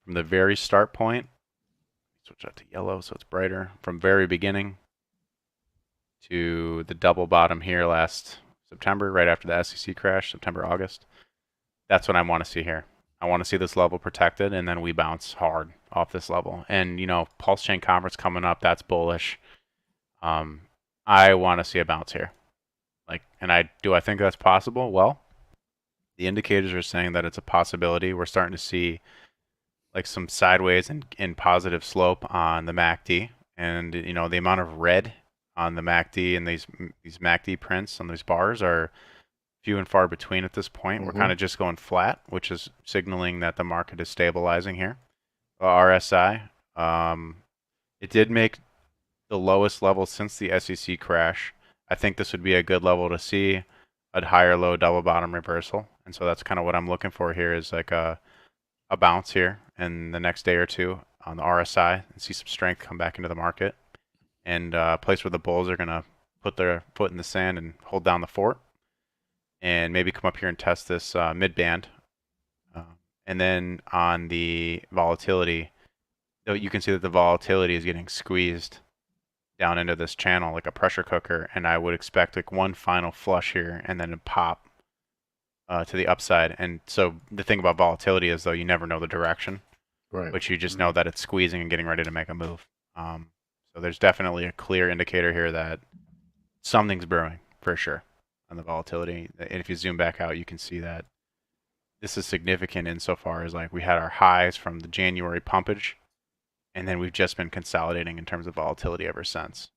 from the very start point. Switch that to yellow so it's brighter. From very beginning to the double bottom here last September, right after the SEC crash, September, August. That's what I want to see here. I want to see this level protected, and then we bounce hard off this level. And, you know, PulseChain conference coming up, that's bullish. I want to see a bounce here. And I think that's possible? Well, the indicators are saying that it's a possibility. We're starting to see like some sideways and positive slope on the MACD. And, you know, the amount of red on the MACD and these MACD prints on these bars are few and far between at this point. We're kind of just going flat, which is signaling that the market is stabilizing here. RSI, it did make the lowest level since the SEC crash. I think this would be a good level to see a higher low double bottom reversal. And so that's kind of what I'm looking for here, is like a bounce here in the next day or two on the RSI and see some strength come back into the market. And a place where the bulls are going to put their foot in the sand and hold down the fort, and maybe come up here and test this mid-band. And then on the volatility, you can see that the volatility is getting squeezed down into this channel like a pressure cooker, and I would expect like one final flush here and then a pop to the upside. And so the thing about volatility is, though, you never know the direction, right? But you just know that it's squeezing and getting ready to make a move. So there's definitely a clear indicator here that something's brewing for sure on the volatility. And if you zoom back out, you can see that this is significant insofar as like we had our highs from the January pumpage, and then we've just been consolidating in terms of volatility ever since.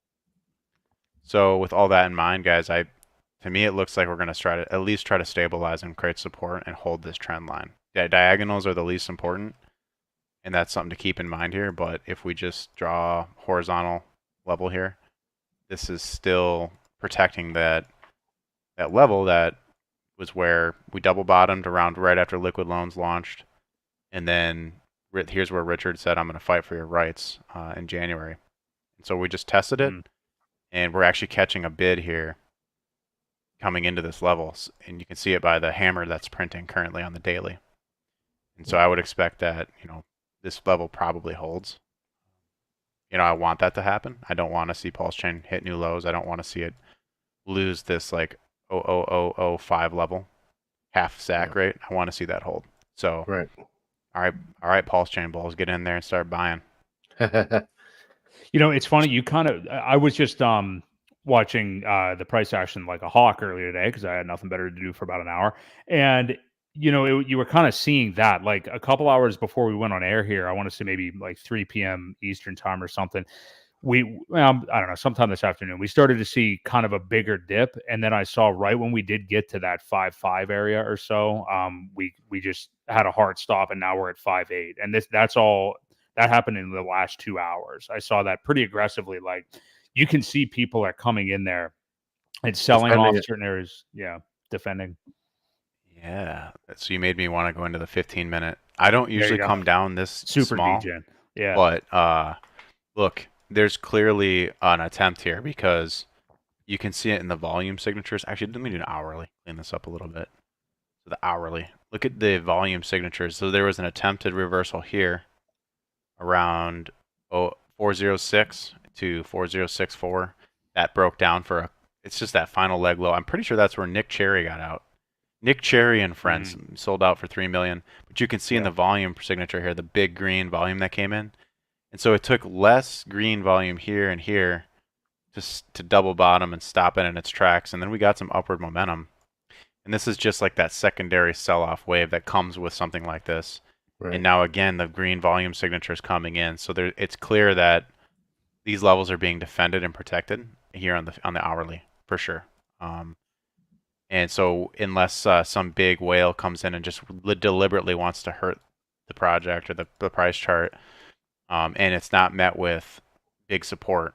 So with all that in mind, guys, to me it looks like we're going to at least try to stabilize and create support and hold this trend line. Diagonals are the least important, and that's something to keep in mind here. But if we just draw horizontal level here, this is still protecting that level that was where we double bottomed around right after liquid loans launched. And then here's where Richard said, I'm going to fight for your rights in January. And so we just tested it, and we're actually catching a bid here coming into this level. And you can see it by the hammer that's printing currently on the daily. And so I would expect that, you know, this level probably holds. You know, I want that to happen. I don't want to see PulseChain hit new lows. I don't want to see it lose this like 0.0005 level, half sack rate. I want to see that hold. So, Right. all right, PulseChain bulls, get in there and start buying. You know, it's funny. You kind of, I was just watching the price action like a hawk earlier today because I had nothing better to do for about an hour. And, you know, you were kind of seeing that like a couple hours before we went on air here. I want to say maybe like 3 p.m. Eastern time or something. I don't know, sometime this afternoon, we started to see kind of a bigger dip. And then I saw right when we did get to that 5.5 area or so, we just had a hard stop and now we're at 5.8. And that's all that happened in the last 2 hours. I saw that pretty aggressively. Like you can see people are coming in there and selling off certain areas. Yeah. Defending. Yeah. So you made me want to go into the 15-minute. I don't usually come down this super small. degen. Yeah. But look, there's clearly an attempt here because you can see it in the volume signatures. Actually, let me do an hourly. Clean this up a little bit. So the hourly. Look at the volume signatures. So there was an attempted reversal here around 406 to 4064. That broke down for it's just that final leg low. I'm pretty sure that's where Nick Cherry got out. Nick Cherry and friends sold out for 3 million. But you can see in the volume signature here, the big green volume that came in. And so it took less green volume here and here just to double bottom and stop it in its tracks. And then we got some upward momentum. And this is just like that secondary sell-off wave that comes with something like this. Right. And now again, the green volume signature is coming in. So it's clear that these levels are being defended and protected here on the hourly for sure. And so unless some big whale comes in and just deliberately wants to hurt the project or the price chart, and it's not met with big support,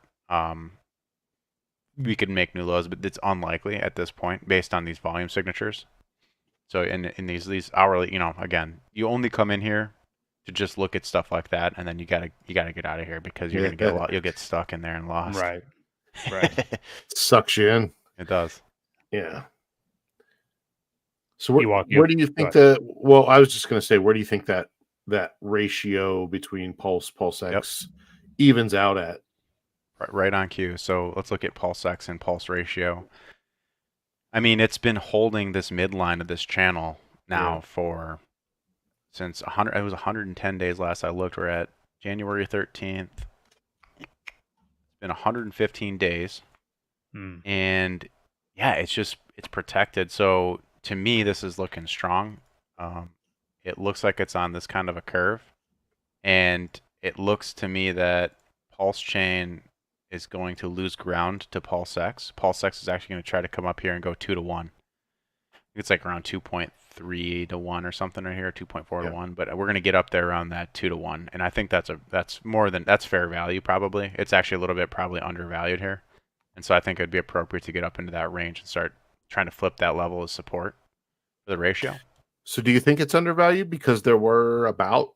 we could make new lows, but it's unlikely at this point based on these volume signatures. So in these hourly, you know, again, you only come in here to just look at stuff like that, and then you gotta get out of here because you're you'll get stuck in there and lost. Right. Sucks you in. It does. Yeah. So where do you think well, I was just going to say, where do you think that ratio between PulseX evens out at? Right on cue. So let's look at PulseX and Pulse ratio. I mean, it's been holding this midline of this channel now for since 100. It was 110 days last I looked. We're at January 13th. It's been 115 days, and yeah, it's protected. So to me, this is looking strong. It looks like it's on this kind of a curve, and it looks to me that PulseChain is going to lose ground to PulseX. PulseX is actually going to try to come up here and go 2 to 1. I think it's like around 2.3 to 1 or something right here, 2.4 to 1. But we're going to get up there around that 2 to 1, and I think that's fair value probably. It's actually a little bit probably undervalued here, and so I think it'd be appropriate to get up into that range and start trying to flip that level of support for the ratio. So do you think it's undervalued because there were about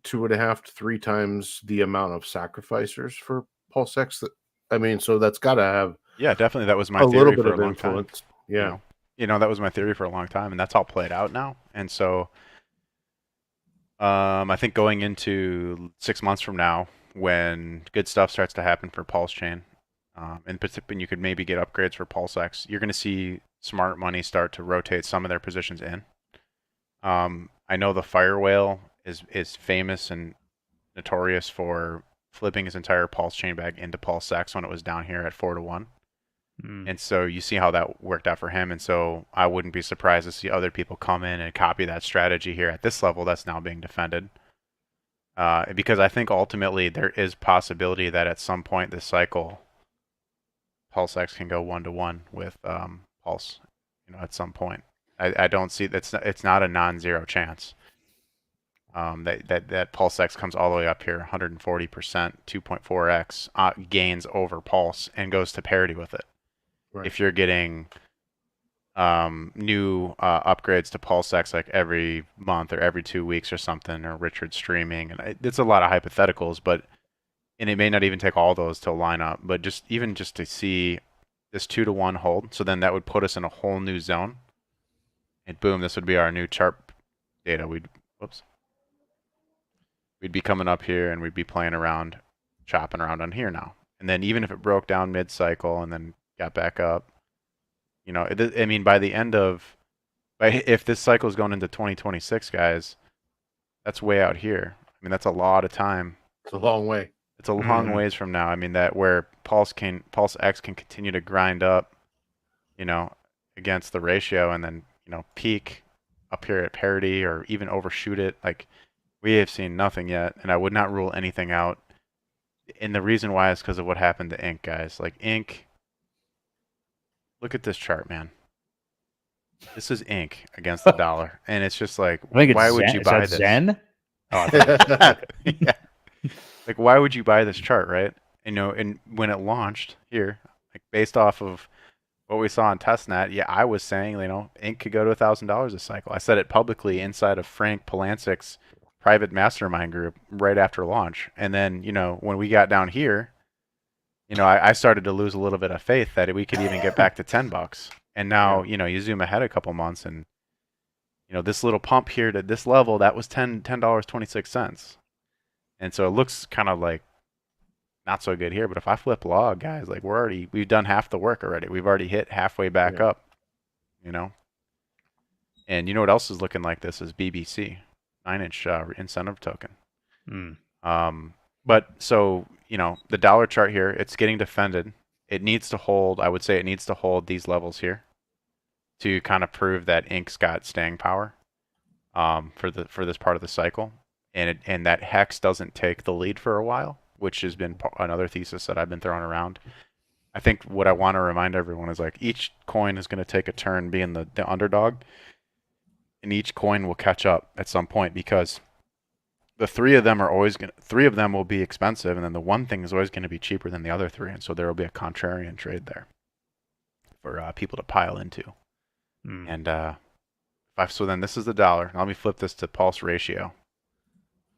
2.5 to 3 times the amount of sacrificers for PulseX? I mean, so that's got to have definitely. That was my theory for a long time. Yeah, you know, that was my theory for a long time, and that's all played out now. And so, I think going into 6 months from now, when good stuff starts to happen for PulseChain, and you could maybe get upgrades for PulseX, you're going to see smart money start to rotate some of their positions in. I know the Fire Whale is famous and notorious for flipping his entire PulseChain bag into PulseX when it was down here at 4 to 1. And so you see how that worked out for him. And so I wouldn't be surprised to see other people come in and copy that strategy here at this level that's now being defended. Because I think ultimately there is possibility that at some point this cycle, PulseX can go 1 to 1 with Pulse, you know, at some point. I don't see it's not a non-zero chance that PulseX comes all the way up here, 140%, 2.4x gains over Pulse and goes to parity with it. Right. If you're getting new upgrades to PulseX like every month or every 2 weeks or something, or Richard streaming, and it's a lot of hypotheticals, and it may not even take all those to line up, but just to see this 2 to 1 hold, so then that would put us in a whole new zone. And boom, this would be our new chart data. We'd be coming up here and we'd be playing around chopping around on here now. And then even if it broke down mid-cycle and then got back up, you know, I mean, by the end of, if this cycle is going into 2026, guys, that's way out here. I mean, that's a lot of time. It's a long way. It's a long ways from now. I mean, that where Pulse X can continue to grind up, you know, against the ratio and then, you know, peak up here at parity or even overshoot it. Like, we have seen nothing yet, and I would not rule anything out. And the reason why is because of what happened to Inc, guys. Like, Inc, look at this chart, man. This is Inc against the dollar, and it's just like, why would you buy this? Zen? Oh, yeah. Like, why would you buy this chart, right? You know, and when it launched here, like based off of what we saw on testnet, yeah, I was saying, you know, Inc could go to $1,000 a cycle. I said it publicly inside of Frank Polanczyk's private mastermind group right after launch. And then, you know, when we got down here, you know, I started to lose a little bit of faith that we could even get back to $10. And now, you know, you zoom ahead a couple months and, you know, this little pump here to this level, that was $10.26. And so it looks kind of like not so good here. But if I flip log, guys, like we've done half the work already. We've already hit halfway back up, you know. And you know what else is looking like this is BBC, 9-inch incentive token. But so, you know, the dollar chart here, it's getting defended. It needs to hold, I would say it needs to hold these levels here to kind of prove that Inc's got staying power for this part of the cycle. And that Hex doesn't take the lead for a while, which has been another thesis that I've been throwing around. I think what I want to remind everyone is like each coin is going to take a turn being the underdog, and each coin will catch up at some point because the three of them will be expensive, and then the one thing is always going to be cheaper than the other three, and so there will be a contrarian trade there for people to pile into. And so then this is the dollar. Now let me flip this to pulse ratio.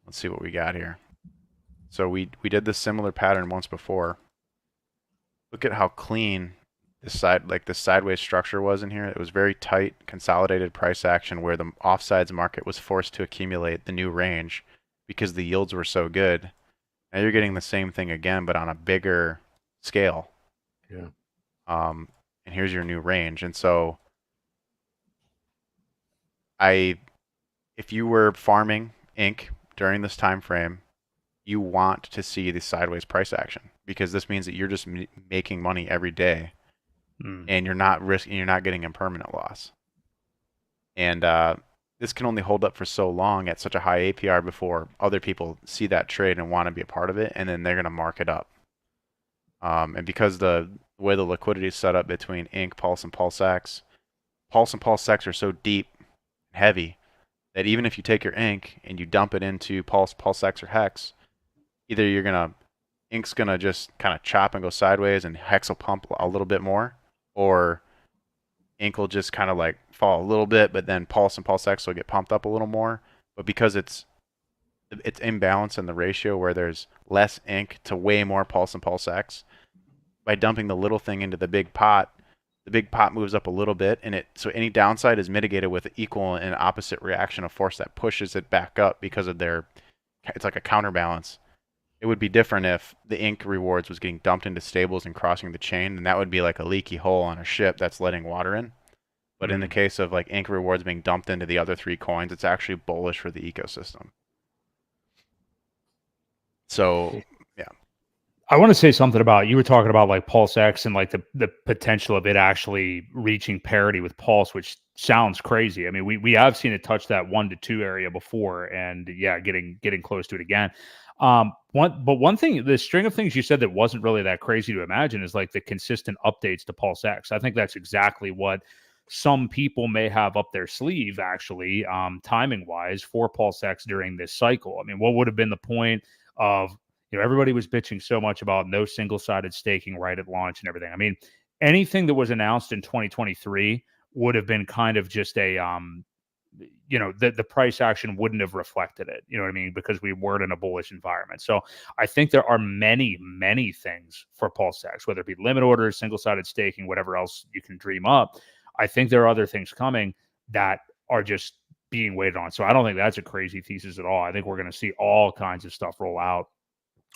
Let's see what we got here. So we did this similar pattern once before. Look at how clean this sideways structure was in here. It was very tight, consolidated price action where the offsides market was forced to accumulate the new range because the yields were so good. Now you're getting the same thing again, but on a bigger scale. Yeah. And here's your new range. And so if you were farming Inc during this time frame, you want to see the sideways price action because this means that you're just making money every day, and you're not getting impermanent loss. And this can only hold up for so long at such a high APR before other people see that trade and want to be a part of it, and then they're going to mark it up. And because the way the liquidity is set up between Inc, Pulse, and PulseX, Pulse and PulseX are so deep and heavy that even if you take your Inc and you dump it into Pulse, PulseX, or Hex, either Inc's gonna just kind of chop and go sideways, and Hex will pump a little bit more, or Inc will just kind of like fall a little bit, but then Pulse and PulseX will get pumped up a little more. But because it's imbalance in the ratio where there's less Inc to way more Pulse and PulseX, by dumping the little thing into the big pot moves up a little bit, and so any downside is mitigated with equal and opposite reaction of force that pushes it back up because of it's like a counterbalance. It would be different if the Inc rewards was getting dumped into stables and crossing the chain, and that would be like a leaky hole on a ship that's letting water in. But in the case of like Inc rewards being dumped into the other three coins, it's actually bullish for the ecosystem. So yeah. I want to say something about, you were talking about like PulseX and like the potential of it actually reaching parity with Pulse, which sounds crazy. I mean, we have seen it touch that 1 to 2 area before, and yeah, getting close to it again. One thing, the string of things you said that wasn't really that crazy to imagine is like the consistent updates to PulseX. I think that's exactly what some people may have up their sleeve, actually, timing wise for PulseX during this cycle. I mean, what would have been the point of, everybody was bitching so much about no single-sided staking right at launch and everything. I mean, anything that was announced in 2023 would have been kind of just a, the price action wouldn't have reflected it. You know what I mean? Because we weren't in a bullish environment. So I think there are many, many things for PulseX, whether it be limit orders, single-sided staking, whatever else you can dream up. I think there are other things coming that are just being waited on. So I don't think that's a crazy thesis at all. I think we're going to see all kinds of stuff roll out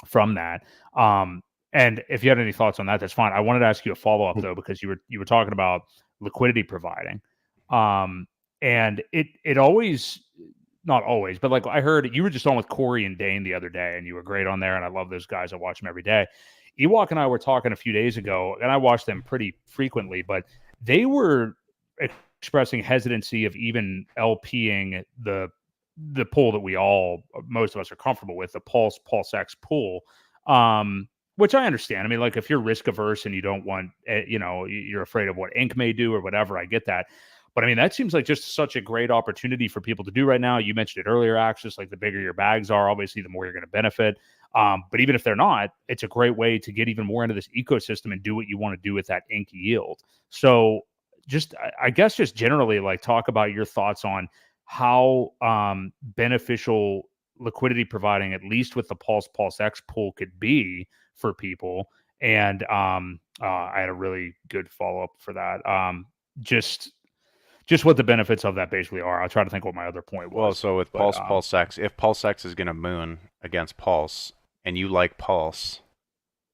from that. And if you had any thoughts on that, that's fine. I wanted to ask you a follow up though, because you were talking about liquidity providing, and it always, not always, but like I heard you were just on with Corey and Dane the other day, and you were great on there, and I love those guys. I watch them every day. Ewok and I were talking a few days ago, and I watch them pretty frequently, but they were expressing hesitancy of even LPing the pool that most of us are comfortable with, the PulseX pool, which I understand. I mean, like if you're risk averse and you don't want, you're afraid of what ink may do or whatever, I get that. But I mean, that seems like just such a great opportunity for people to do right now. You mentioned it earlier, Axis, like the bigger your bags are, obviously, the more you're going to benefit. But even if they're not, it's a great way to get even more into this ecosystem and do what you want to do with that ink yield. So just, I guess, just generally, like talk about your thoughts on how beneficial liquidity providing, at least with the PulseX pool, could be for people. And I had a really good follow up for that. Just what the benefits of that basically are. I'll try to think what my other point was. Well, so with PulseX, if PulseX is going to moon against Pulse, and you like Pulse,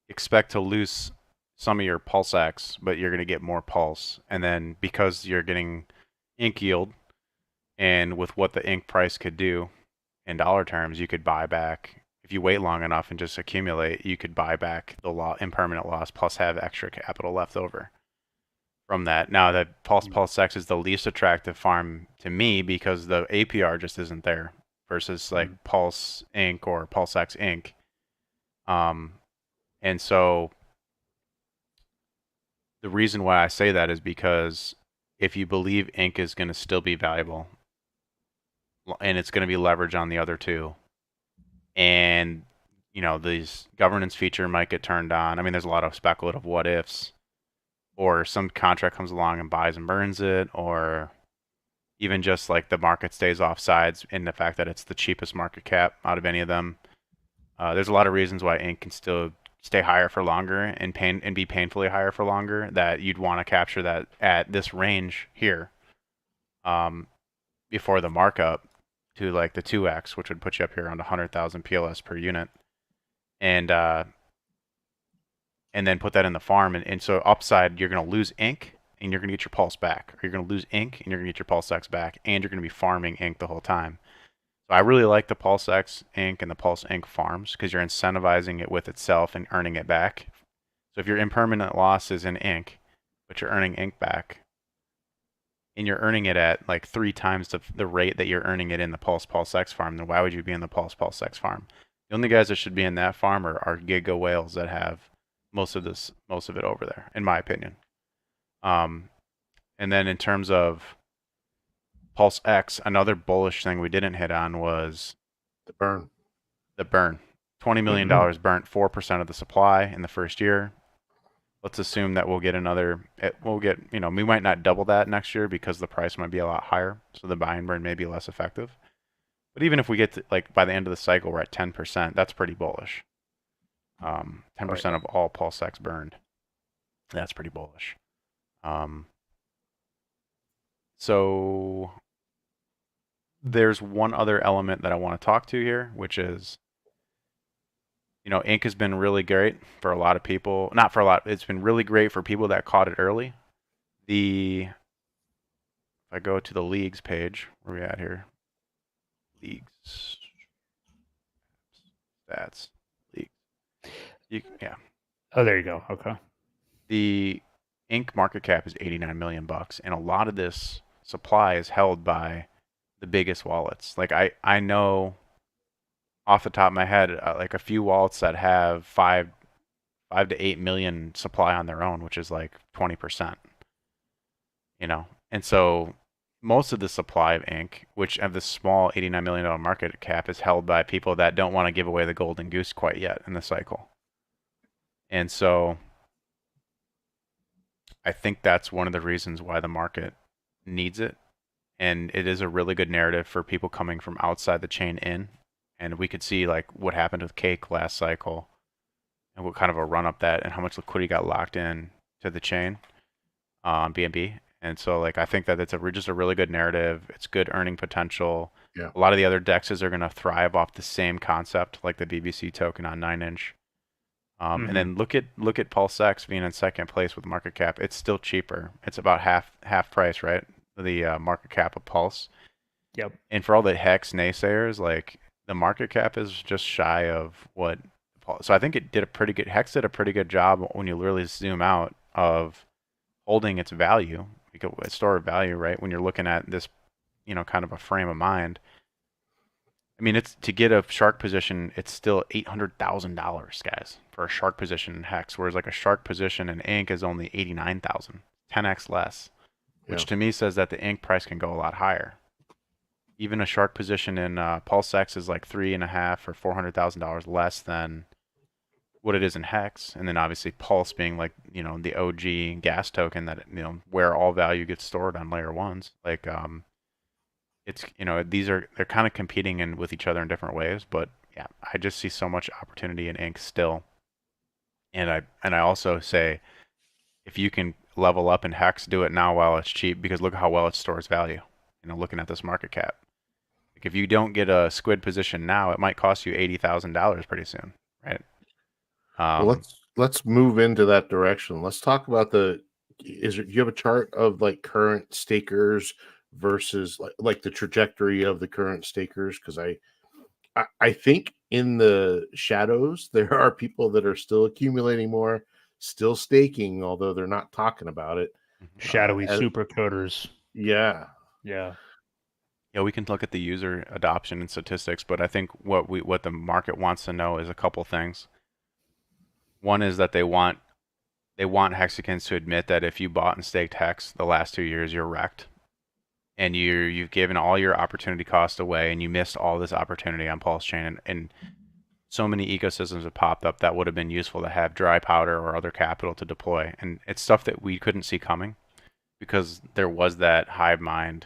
expect to lose some of your PulseX, but you're going to get more Pulse. And then because you're getting ink yield, and with what the ink price could do in dollar terms, you could buy back, if you wait long enough and just accumulate, you could buy back the impermanent loss plus have extra capital left over from that. Now, that PulseX is the least attractive farm to me because the APR just isn't there versus like Pulse Inc. or PulseX Inc. And so the reason why I say that is because if you believe Inc. is going to still be valuable and it's going to be leverage on the other two, and these governance feature might get turned on. I mean, there's a lot of speculative what ifs, or some contract comes along and buys and burns it, or even just like the market stays off sides in the fact that it's the cheapest market cap out of any of them. There's a lot of reasons why Inc. can still stay higher for longer and be painfully higher for longer, that you'd want to capture that at this range here before the markup to like the 2x, which would put you up here around 100,000 PLS per unit, and then put that in the farm. And so upside, you're going to lose ink and you're going to get your pulse back, or you're going to lose ink and you're going to get your PulseX back, and you're going to be farming ink the whole time. So I really like the PulseX ink and the Pulse Ink farms because you're incentivizing it with itself and earning it back. So if your impermanent loss is in ink, but you're earning ink back, and you're earning it at like 3 times the rate that you're earning it in the PulseX farm, then why would you be in the PulseX farm? The only guys that should be in that farm are giga whales that have most of it over there, in my opinion. And then in terms of PulseX, another bullish thing we didn't hit on was The burn. $20 million burnt 4% of the supply in the first year. Let's assume that we'll get we might not double that next year because the price might be a lot higher, so the buy and burn may be less effective. But even if we get to, like, by the end of the cycle, we're at 10%, that's pretty bullish. 10% of all PulseX burned. That's pretty bullish. So there's one other element that I want to talk to here, which is, ink has been really great for a lot of people. Not for a lot. It's been really great for people that caught it early. If I go to the leagues page, where are we at here? Leagues. Stats. Leagues. Yeah. Oh, there you go. Okay. The ink market cap is $89 million, and a lot of this supply is held by the biggest wallets. Like I know off the top of my head, like a few wallets that have 5 to 8 million supply on their own, which is like 20%. And so most of the supply of ink, which have this small $89 million market cap, is held by people that don't want to give away the golden goose quite yet in the cycle. And so I think that's one of the reasons why the market needs it. And it is a really good narrative for people coming from outside the chain in. And we could see like what happened with Cake last cycle and what kind of a run up that and how much liquidity got locked in to the chain on BNB. And so like I think that it's just a really good narrative. It's good earning potential. Yeah. A lot of the other dexes are going to thrive off the same concept, like the BBC token on 9-inch. And then look at PulseX being in second place with market cap. It's still cheaper. It's about half price, right? The market cap of Pulse. Yep. And for all the Hex naysayers, like the market cap is just shy of what. So I think it did a pretty good. Hex did a pretty good job when you really zoom out of holding its value, its store of value, right? When you're looking at this, kind of a frame of mind. I mean, it's to get a shark position, it's still $800,000, guys, for a shark position in Hex, whereas like a shark position in Ink is only 89,000, 10x less, which to me says that the Ink price can go a lot higher. Even a shark position in PulseX is like $3.5 or $400,000 less than what it is in Hex, and then obviously Pulse being like the OG gas token that where all value gets stored on layer ones, like it's they're kind of competing with each other in different ways, but yeah, I just see so much opportunity in Ink still. And I also say, if you can level up in Hex, do it now while it's cheap, because look how well it stores value. Looking at this market cap, like if you don't get a squid position now, it might cost you $80,000 pretty soon, right? Well, let's move into that direction. Let's talk about do you have a chart of like current stakers versus like the trajectory of the current stakers? Because I think in the shadows there are people that are still accumulating more, still staking, although they're not talking about it. Shadowy super coders. Yeah. Yeah, we can look at the user adoption and statistics, but I think what the market wants to know is a couple things. One is that they want hexicans to admit that if you bought and staked Hex the last 2 years, you're wrecked. And you've given all your opportunity cost away, and you missed all this opportunity on PulseChain, and so many ecosystems have popped up that would have been useful to have dry powder or other capital to deploy. And it's stuff that we couldn't see coming because there was that hive mind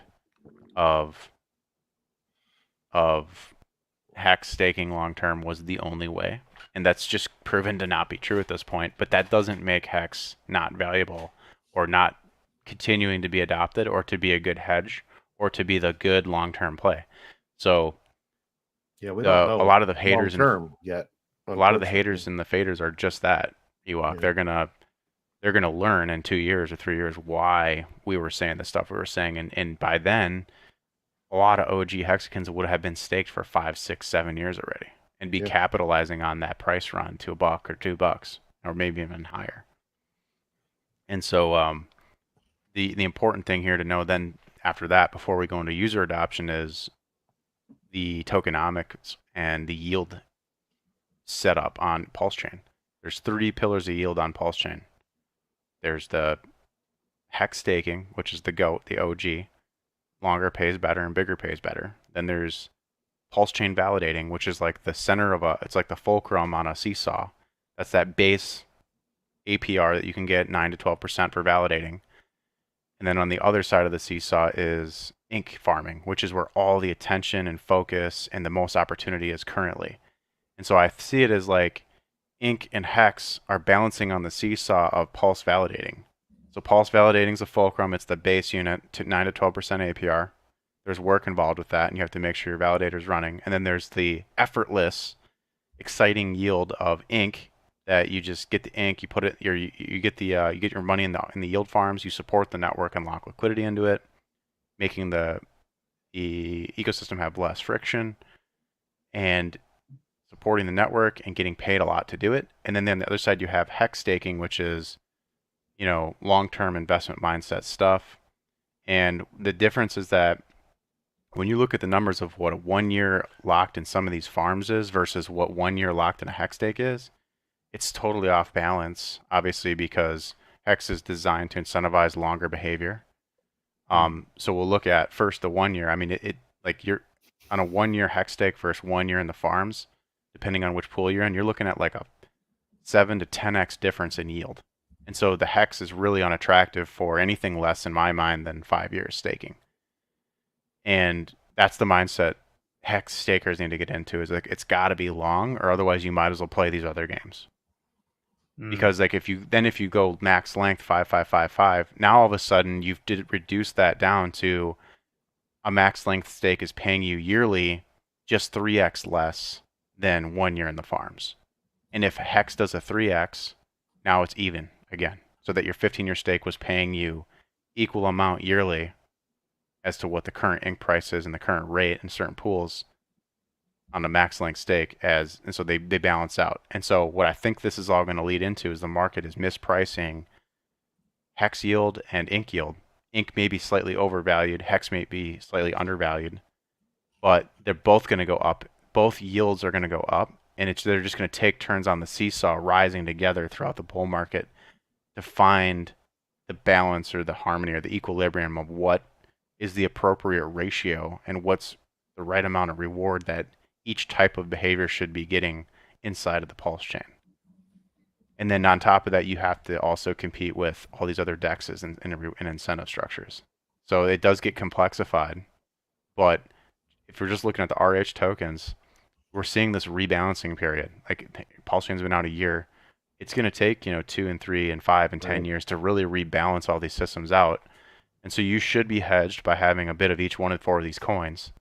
of Hex staking long term was the only way. And that's just proven to not be true at this point. But that doesn't make Hex not valuable or not continuing to be adopted or to be a good hedge or to be the good long-term play. So yeah, we don't know a lot of the haters yet. A lot of the haters and the faders are just that, Ewok. Yeah. They're gonna learn in 2 years or 3 years why we were saying the stuff we were saying, and by then a lot of OG hexicans would have been staked for 5, 6, 7 years already and be capitalizing on that price run to $1 or $2 or maybe even higher. And so the important thing here to know then after that, before we go into user adoption, is the tokenomics and the yield setup on PulseChain. There's 3 pillars of yield on PulseChain. There's the Hex staking, which is the GOAT, the OG. Longer pays better and bigger pays better. Then there's PulseChain validating, which is like the center of it's like the fulcrum on a seesaw. That's that base APR that you can get 9 to 12% for validating. And then on the other side of the seesaw is Ink farming, which is where all the attention and focus and the most opportunity is currently. And so I see it as like Ink and Hex are balancing on the seesaw of Pulse validating. So Pulse validating is a fulcrum. It's the base unit to 9 to 12% APR. There's work involved with that, and you have to make sure your validator's running. And then there's the effortless, exciting yield of Ink that you just get the ink, you put it, you get your money in the yield farms, you support the network and lock liquidity into it, making the ecosystem have less friction, and supporting the network and getting paid a lot to do it. And then on the other side, you have Hex staking, which is long-term investment mindset stuff. And the difference is that when you look at the numbers of what a 1 year locked in some of these farms is versus what 1 year locked in a Hex stake is, it's totally off balance, obviously, because Hex is designed to incentivize longer behavior. So we'll look at first the 1 year. I mean, it like you're on a 1 year Hex stake versus 1 year in the farms, depending on which pool you're in, you're looking at like a 7 to 10x difference in yield. And so the Hex is really unattractive for anything less, in my mind, than 5 years staking. And that's the mindset Hex stakers need to get into, is like it's got to be long, or otherwise you might as well play these other games. Because like if you go max length 5, 5, 5, 5, now all of a sudden you've reduced that down to a max length stake is paying you yearly just 3x less than 1 year in the farms. And if Hex does a 3x, now it's even again. So that your 15-year stake was paying you equal amount yearly as to what the current ink price is and the current rate in certain pools on the max length stake, and so they balance out. And so what I think this is all going to lead into is the market is mispricing Hex yield and ink yield. Ink may be slightly overvalued, Hex may be slightly undervalued, but they're both going to go up. Both yields are going to go up, and they're just going to take turns on the seesaw, rising together throughout the bull market to find the balance or the harmony or the equilibrium of what is the appropriate ratio and what's the right amount of reward that each type of behavior should be getting inside of the Pulse chain. And then on top of that, you have to also compete with all these other DEXs and incentive structures. So it does get complexified. But if we're just looking at the RH tokens, we're seeing this rebalancing period. Like Pulse chain's been out a year. It's going to take 2 and 3 and 5 and 10 years to really rebalance all these systems out. And so you should be hedged by having a bit of each one of 4 of these coins.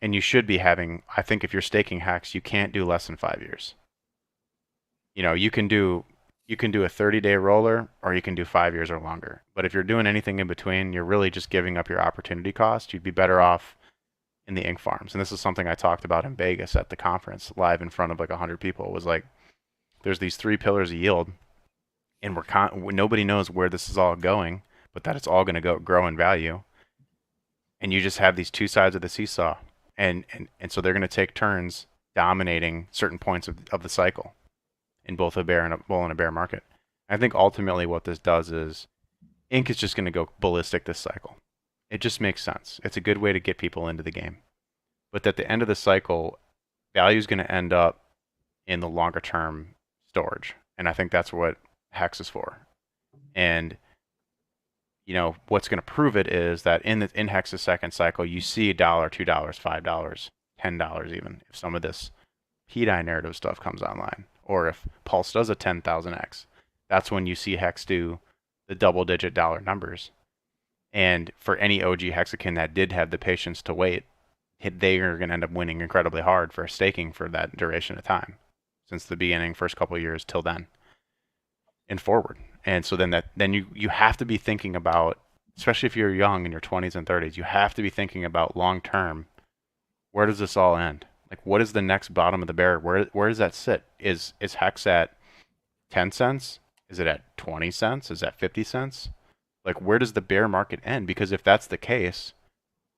And you should be having, I think if you're staking Hex, you can't do less than 5 years. You can do a 30-day roller, or you can do 5 years or longer. But if you're doing anything in between, you're really just giving up your opportunity cost. You'd be better off in the ink farms. And this is something I talked about in Vegas at the conference, live in front of like 100 people. It was like, there's these 3 pillars of yield, and nobody knows where this is all going, but that it's all going to grow in value. And you just have these 2 sides of the seesaw. And so they're going to take turns dominating certain points of the cycle in both a bear and a bull and a bear market. I think ultimately what this does is ink is just going to go ballistic this cycle. It just makes sense. It's a good way to get people into the game. But at the end of the cycle, value is going to end up in the longer term storage. And I think that's what Hex is for. And what's going to prove it is that in Hex's second cycle, you see $1, $2, $5, $10 even, if some of this PDI narrative stuff comes online, or if Pulse does a 10,000x, that's when you see Hex do the double-digit dollar numbers. And for any OG Hexakin that did have the patience to wait, they are going to end up winning incredibly hard for staking for that duration of time, since the beginning, first couple of years till then and forward. And so then you have to be thinking about, especially if you're young in your 20s and 30s, you have to be thinking about long term, where does this all end? Like, what is the next bottom of the bear? Where does that sit? Is Hex at 10 cents? Is it at 20 cents? Is that 50 cents? Like, where does the bear market end? Because if that's the case,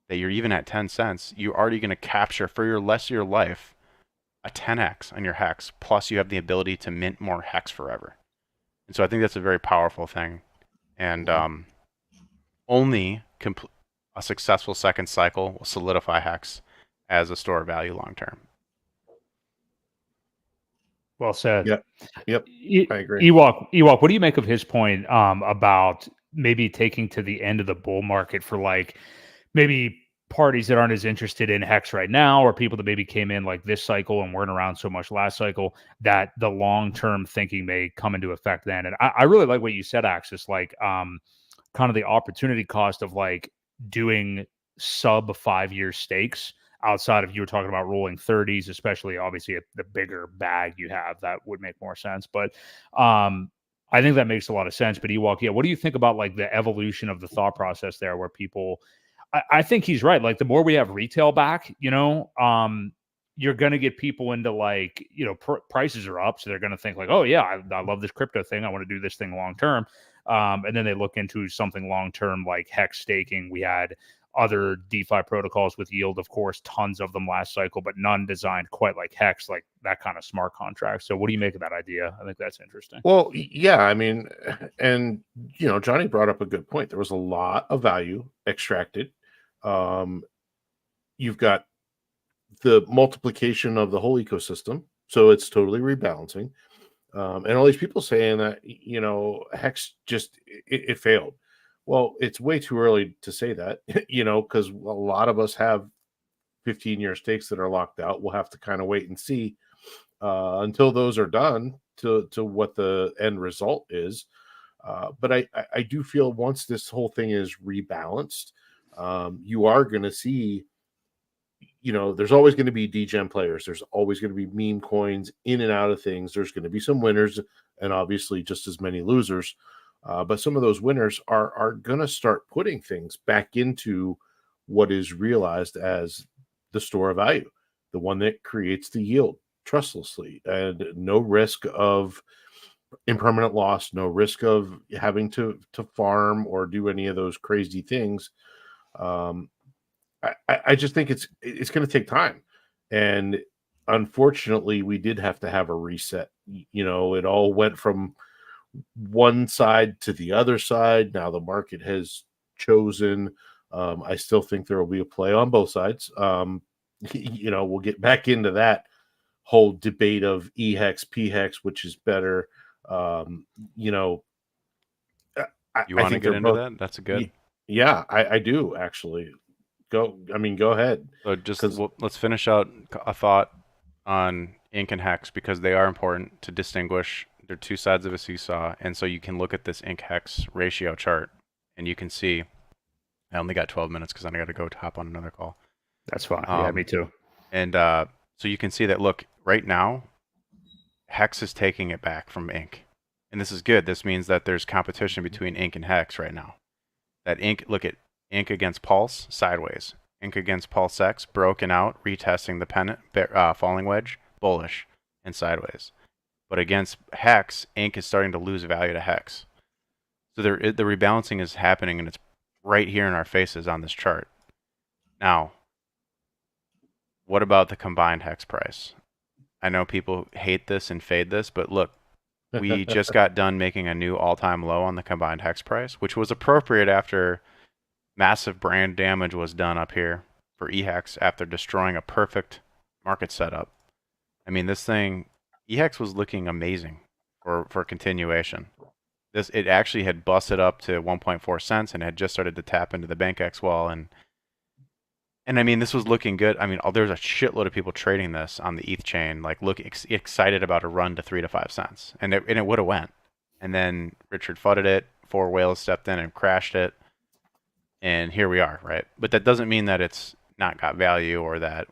that you're even at 10 cents, you're already going to capture for your rest of your life a 10x on your Hex, plus you have the ability to mint more Hex forever. And so I think that's a very powerful thing. And only a successful second cycle will solidify Hex as a store of value long term. Well said. Yep. I agree. Ewok, what do you make of his point about maybe taking to the end of the bull market for like maybe parties that aren't as interested in Hex right now, or people that maybe came in like this cycle and weren't around so much last cycle, that the long-term thinking may come into effect then? And I really like what you said, Axis, like kind of the opportunity cost of like doing sub 5-year stakes outside of, you were talking about rolling 30s, especially obviously the bigger bag you have, that would make more sense. But I think that makes a lot of sense. But Ewok, what do you think about like the evolution of the thought process there, where people, I think he's right. Like the more we have retail back, you're going to get people into like, prices are up. So they're going to think like, oh yeah, I love this crypto thing. I want to do this thing long-term. And then they look into something long-term like Hex staking. We had other DeFi protocols with yield, of course, tons of them last cycle, but none designed quite like Hex, like that kind of smart contract. So what do you make of that idea? I think that's interesting. Well, yeah, I mean, and Johnny brought up a good point. There was a lot of value extracted. You've got the multiplication of the whole ecosystem, so it's totally rebalancing. And all these people saying that Hex just it failed. Well, it's way too early to say that, because a lot of us have 15-year stakes that are locked out. We'll have to kind of wait and see until those are done to what the end result is. But I do feel once this whole thing is rebalanced, you are going to see, there's always going to be degen players. There's always going to be meme coins in and out of things. There's going to be some winners and obviously just as many losers. But some of those winners are going to start putting things back into what is realized as the store of value, the one that creates the yield trustlessly and no risk of impermanent loss, no risk of having to farm or do any of those crazy things. I just think it's going to take time, and unfortunately, we did have to have a reset. It all went from one side to the other side. Now the market has chosen. I still think there will be a play on both sides. We'll get back into that whole debate of EHEX, PHEX, which is better. You want to get into that? That's a good. Yeah, I do actually. Go ahead. So let's finish out a thought on Inc and Hex, because they are important to distinguish. They're two sides of a seesaw, and so you can look at this Inc Hex ratio chart, and you can see. I only got 12 minutes because I got to go hop on another call. That's fine. Yeah, me too. And so you can see that, look, right now, Hex is taking it back from Inc. And this is good. This means that there's competition between Inc and Hex right now. That Inc, look at Inc against Pulse, sideways. Inc against Pulse X, broken out, retesting the pennant, falling wedge, bullish, and sideways. But against Hex, Inc is starting to lose value to Hex. So the rebalancing is happening, and it's right here in our faces on this chart. Now, what about the combined Hex price? I know people hate this and fade this, but look, we just got done making a new all-time low on the combined Hex price, which was appropriate after massive brand damage was done up here for EHEX after destroying a perfect market setup. I mean, this thing, EHEX was looking amazing for continuation. It actually had busted up to 1.4 cents and had just started to tap into the BankX wall, and I mean, this was looking good. I mean, there's a shitload of people trading this on the ETH chain, like excited about a run to 3 to 5 cents, and it would have went. And then Richard fudded it. 4 whales stepped in and crashed it, and here we are, right? But that doesn't mean that it's not got value, or that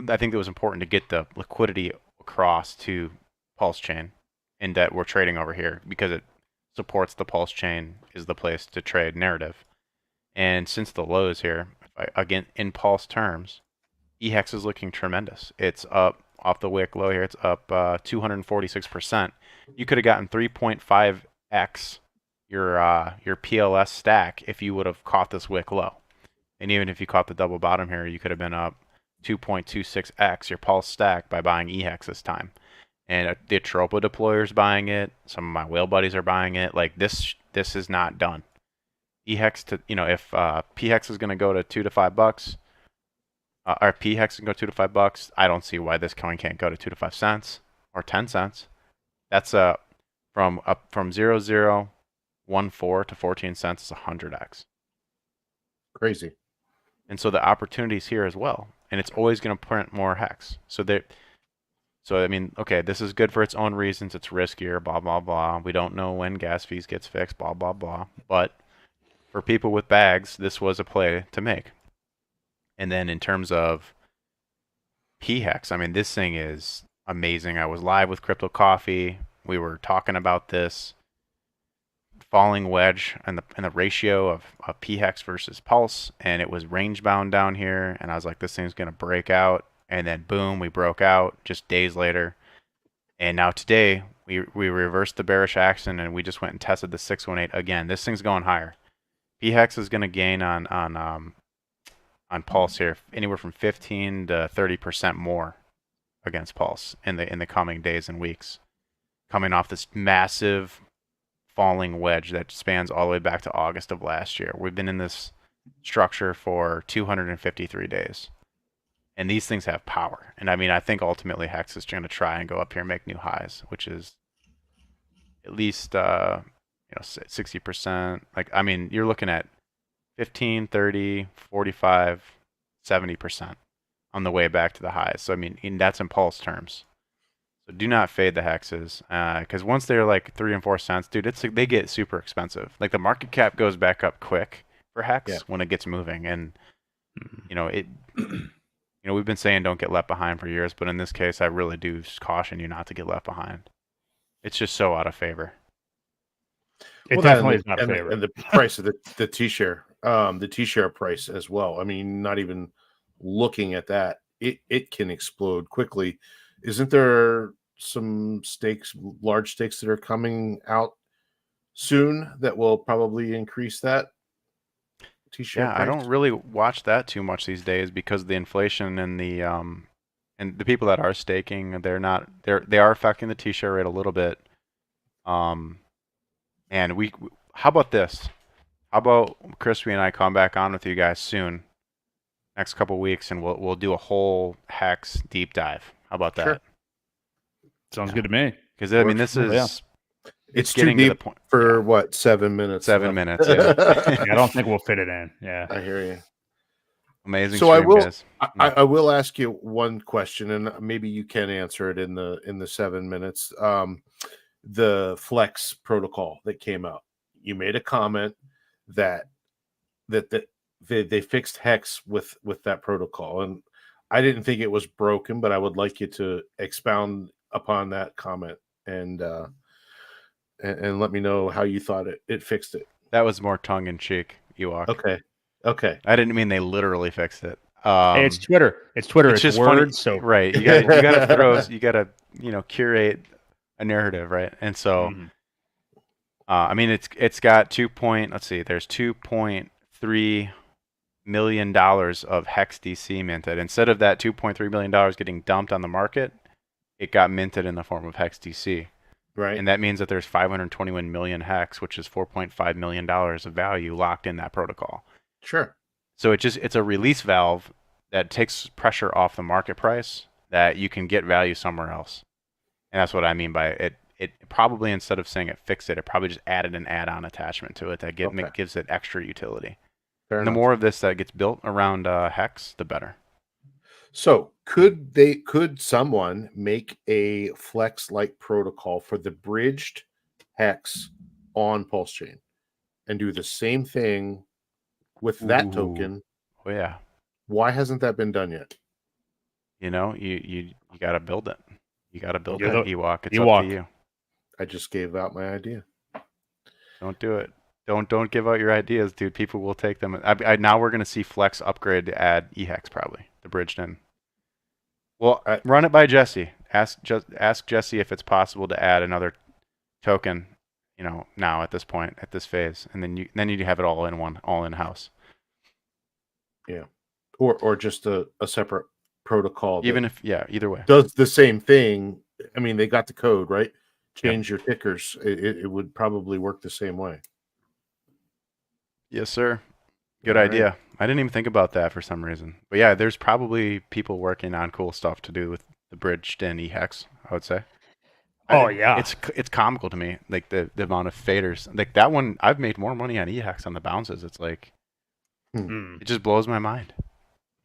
I think it was important to get the liquidity across to PulseChain, and that we're trading over here because it supports the PulseChain is the place to trade narrative. And since the lows here, again, in Pulse terms, EHEX is looking tremendous. It's up off the wick low here. It's up 246%. You could have gotten 3.5x your PLS stack if you would have caught this wick low. And even if you caught the double bottom here, you could have been up 2.26x your Pulse stack by buying EHEX this time. And the Tropo deployer's buying it. Some of my whale buddies are buying it. Like, this is not done. EHEX to, if PHEX is going to go to $2 to $5, or PHEX can go $2 to $5, I don't see why this coin can't go to 2 to 5 cents or 10 cents. That's from 0.0014 to 14 cents is 100x. Crazy. And so the opportunities here as well, and it's always going to print more hex. So I mean, okay, this is good for its own reasons. It's riskier, blah blah blah. We don't know when gas fees gets fixed, blah blah blah. But for people with bags, this was a play to make. And then in terms of PHEX, I mean, this thing is amazing. I was live with Crypto Coffee. We were talking about this falling wedge and the ratio of PHEX versus Pulse, and it was range bound down here. And I was like, this thing's going to break out. And then boom, we broke out just days later. And now today, we reversed the bearish action, and we just went and tested the 618 again. This thing's going higher. PHEX is going to gain on Pulse here anywhere from 15 to 30% more against Pulse in the coming days and weeks, coming off this massive falling wedge that spans all the way back to August of last year. We've been in this structure for 253 days, and these things have power. And I mean, I think ultimately Hex is going to try and go up here and make new highs, which is at least 60%. Like, I mean, you're looking at 15, 30, 45, 70% on the way back to the highs. So, I mean, that's in Pulse terms. So do not fade the hexes, because once they're like 3 and 4 cents, dude, they get super expensive. Like, the market cap goes back up quick for Hex Yeah. when it gets moving. And we've been saying don't get left behind for years, but in this case, I really do caution you not to get left behind. It's just so out of favor. It definitely is not a favorite. And the price of the T-share, the T-share price as well. I mean, not even looking at that, it can explode quickly. Isn't there some large stakes that are coming out soon that will probably increase that T-share price? I don't really watch that too much these days because of the inflation and the people that are staking, they are affecting the T-share rate a little bit. And how about this? How about Crispy and I come back on with you guys soon, next couple weeks, and we'll do a whole Hex deep dive. How about that? Sure. Sounds good to me. Because I mean, this is it's getting too deep to the point for what 7 minutes? 7 minutes. Yeah. I don't think we'll fit it in. Yeah, I hear you. Amazing. So stream, guys. I will ask you one question, and maybe you can answer it in the 7 minutes. The Flex protocol that came out. You made a comment that they fixed Hex with that protocol, and I didn't think it was broken, but I would like you to expound upon that comment and let me know how you thought it fixed it. That was more tongue in cheek, Ewok. Okay. I didn't mean they literally fixed it. Hey, it's Twitter. It's Twitter. It's just words. funny. So right, you gotta curate a narrative, right? And so, I mean, it's got there's $2.3 million of Hex DC minted. Instead of that $2.3 million getting dumped on the market, it got minted in the form of Hex DC. Right. And that means that there's 521 million Hex, which is $4.5 million of value locked in that protocol. Sure. So it's a release valve that takes pressure off the market price that you can get value somewhere else. And that's what I mean by it. It probably, instead of saying it fixed it, it probably just added an add-on attachment to it that gives it extra utility. And the more of this that gets built around Hex, the better. So could someone make a Flex-like protocol for the bridged Hex on PulseChain and do the same thing with that token? Oh yeah. Why hasn't that been done yet? You got to build it. You got to build it, Ewok. It's Ewok. up to you. I just gave out my idea. Don't do it. Don't give out your ideas, dude. People will take them. Now we're going to see Flex upgrade to add EHEX probably, the bridged in. Well, run it by Jesse. Ask Jesse if it's possible to add another token, now at this point, at this phase, and then you have it all in house. Yeah. Or just a separate protocol. Either way. Does the same thing. I mean, they got the code, right? Change your tickers. It would probably work the same way. Yes, sir. Good idea. I didn't even think about that for some reason. But yeah, there's probably people working on cool stuff to do with the bridged in EHEX, I would say. Yeah. It's comical to me, like the amount of faders. Like that one, I've made more money on EHEX on the bounces. It's like, it just blows my mind.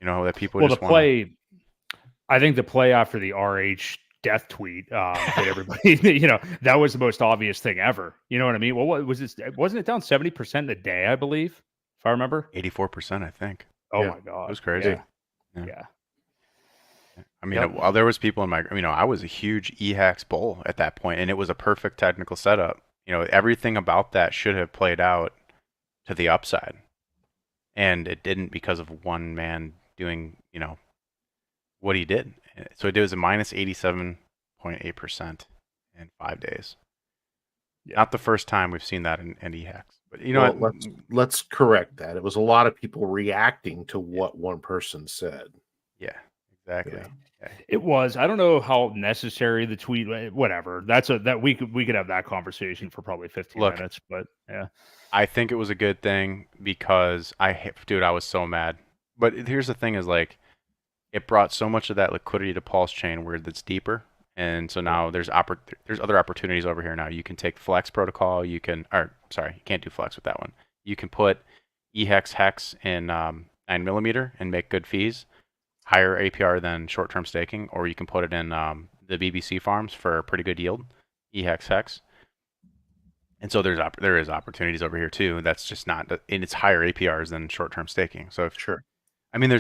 That people just want to... I think the play after the RH death tweet that everybody, that was the most obvious thing ever. You know what I mean? Well, what was this? Wasn't it down 70% in a day, I believe, if I remember? 84%, I think. Oh my God. It was crazy. Yeah. I mean, while there was people in my, I was a huge EHEX bull at that point, and it was a perfect technical setup. Everything about that should have played out to the upside, and it didn't because of one man doing, what he did. So it was a minus 87.8% in 5 days. Yeah. Not the first time we've seen that in EHEX. But let's correct that. It was a lot of people reacting to what one person said. Yeah, exactly. Yeah. It was. I don't know how necessary the tweet. Whatever. We could have that conversation for probably 15 minutes. But yeah, I think it was a good thing because I was so mad. But here's the thing: is like, it brought so much of that liquidity to PulseChain where it's deeper, and so now there's other opportunities over here. Now you can take Flex protocol. You can't do Flex with that one. You can put EHEX Hex in 9mm and make good fees, higher APR than short-term staking, or you can put it in the BBC farms for a pretty good yield, EHEX Hex. And so there is opportunities over here too. That's just not, and it's higher APRs than short-term staking. So Sure. I mean,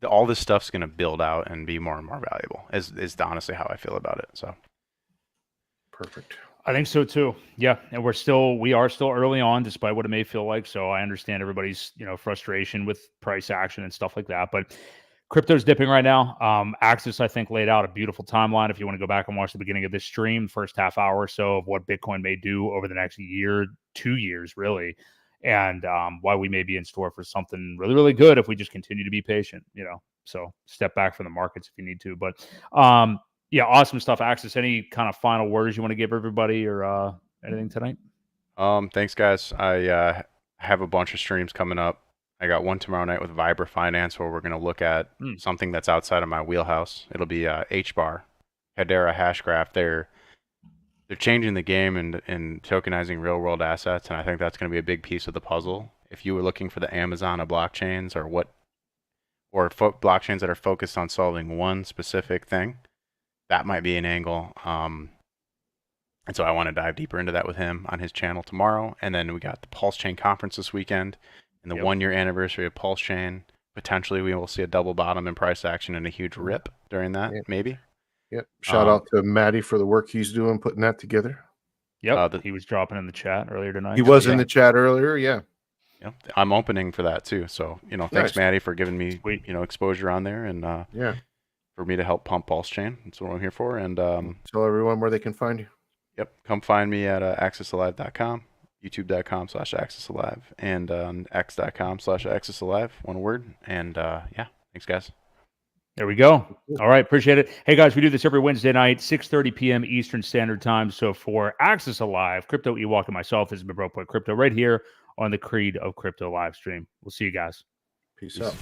all this stuff's going to build out and be more and more valuable. Is honestly how I feel about it. So Perfect. I think so too. Yeah, and we are still early on, despite what it may feel like. So I understand everybody's frustration with price action and stuff like that. But crypto's dipping right now. Axis, I think, laid out a beautiful timeline. If you want to go back and watch the beginning of this stream, first half hour or so of what Bitcoin may do over the next year, 2 years, really, and why we may be in store for something really, really good if we just continue to be patient. So step back from the markets if you need to. But yeah, awesome stuff. Axis, any kind of final words you want to give everybody or anything tonight? Thanks, guys. I have a bunch of streams coming up. I got one tomorrow night with Vibra Finance where we're going to look at something that's outside of my wheelhouse. It'll be HBAR, Hedera Hashgraph. They're changing the game and tokenizing real world assets, and I think that's going to be a big piece of the puzzle. If you were looking for the Amazon of blockchains or blockchains that are focused on solving one specific thing, that might be an angle. And so I want to dive deeper into that with him on his channel tomorrow. And then we got the PulseChain conference this weekend and the 1 year anniversary of PulseChain. Potentially we will see a double bottom in price action and a huge rip during that, maybe. Yep. Shout out to Maddie for the work he's doing putting that together. Yep. He was dropping in the chat earlier tonight. He was in the chat earlier. Yeah. Yep. I'm opening for that too. So, thanks, Nice. Maddie, for giving me, exposure on there and for me to help pump PulseChain. That's what I'm here for. And tell everyone where they can find you. Yep. Come find me at accessalive.com, youtube.com/accessalive, and x.com/accessalive, one word. And thanks, guys. There we go. All right. Appreciate it. Hey, guys, we do this every Wednesday night, 6:30 p.m. Eastern Standard Time. So for Access Alive, Crypto Ewok and myself, this is my bro, Boi Crypto, right here on the Creed of Crypto live stream. We'll see you guys. Peace out.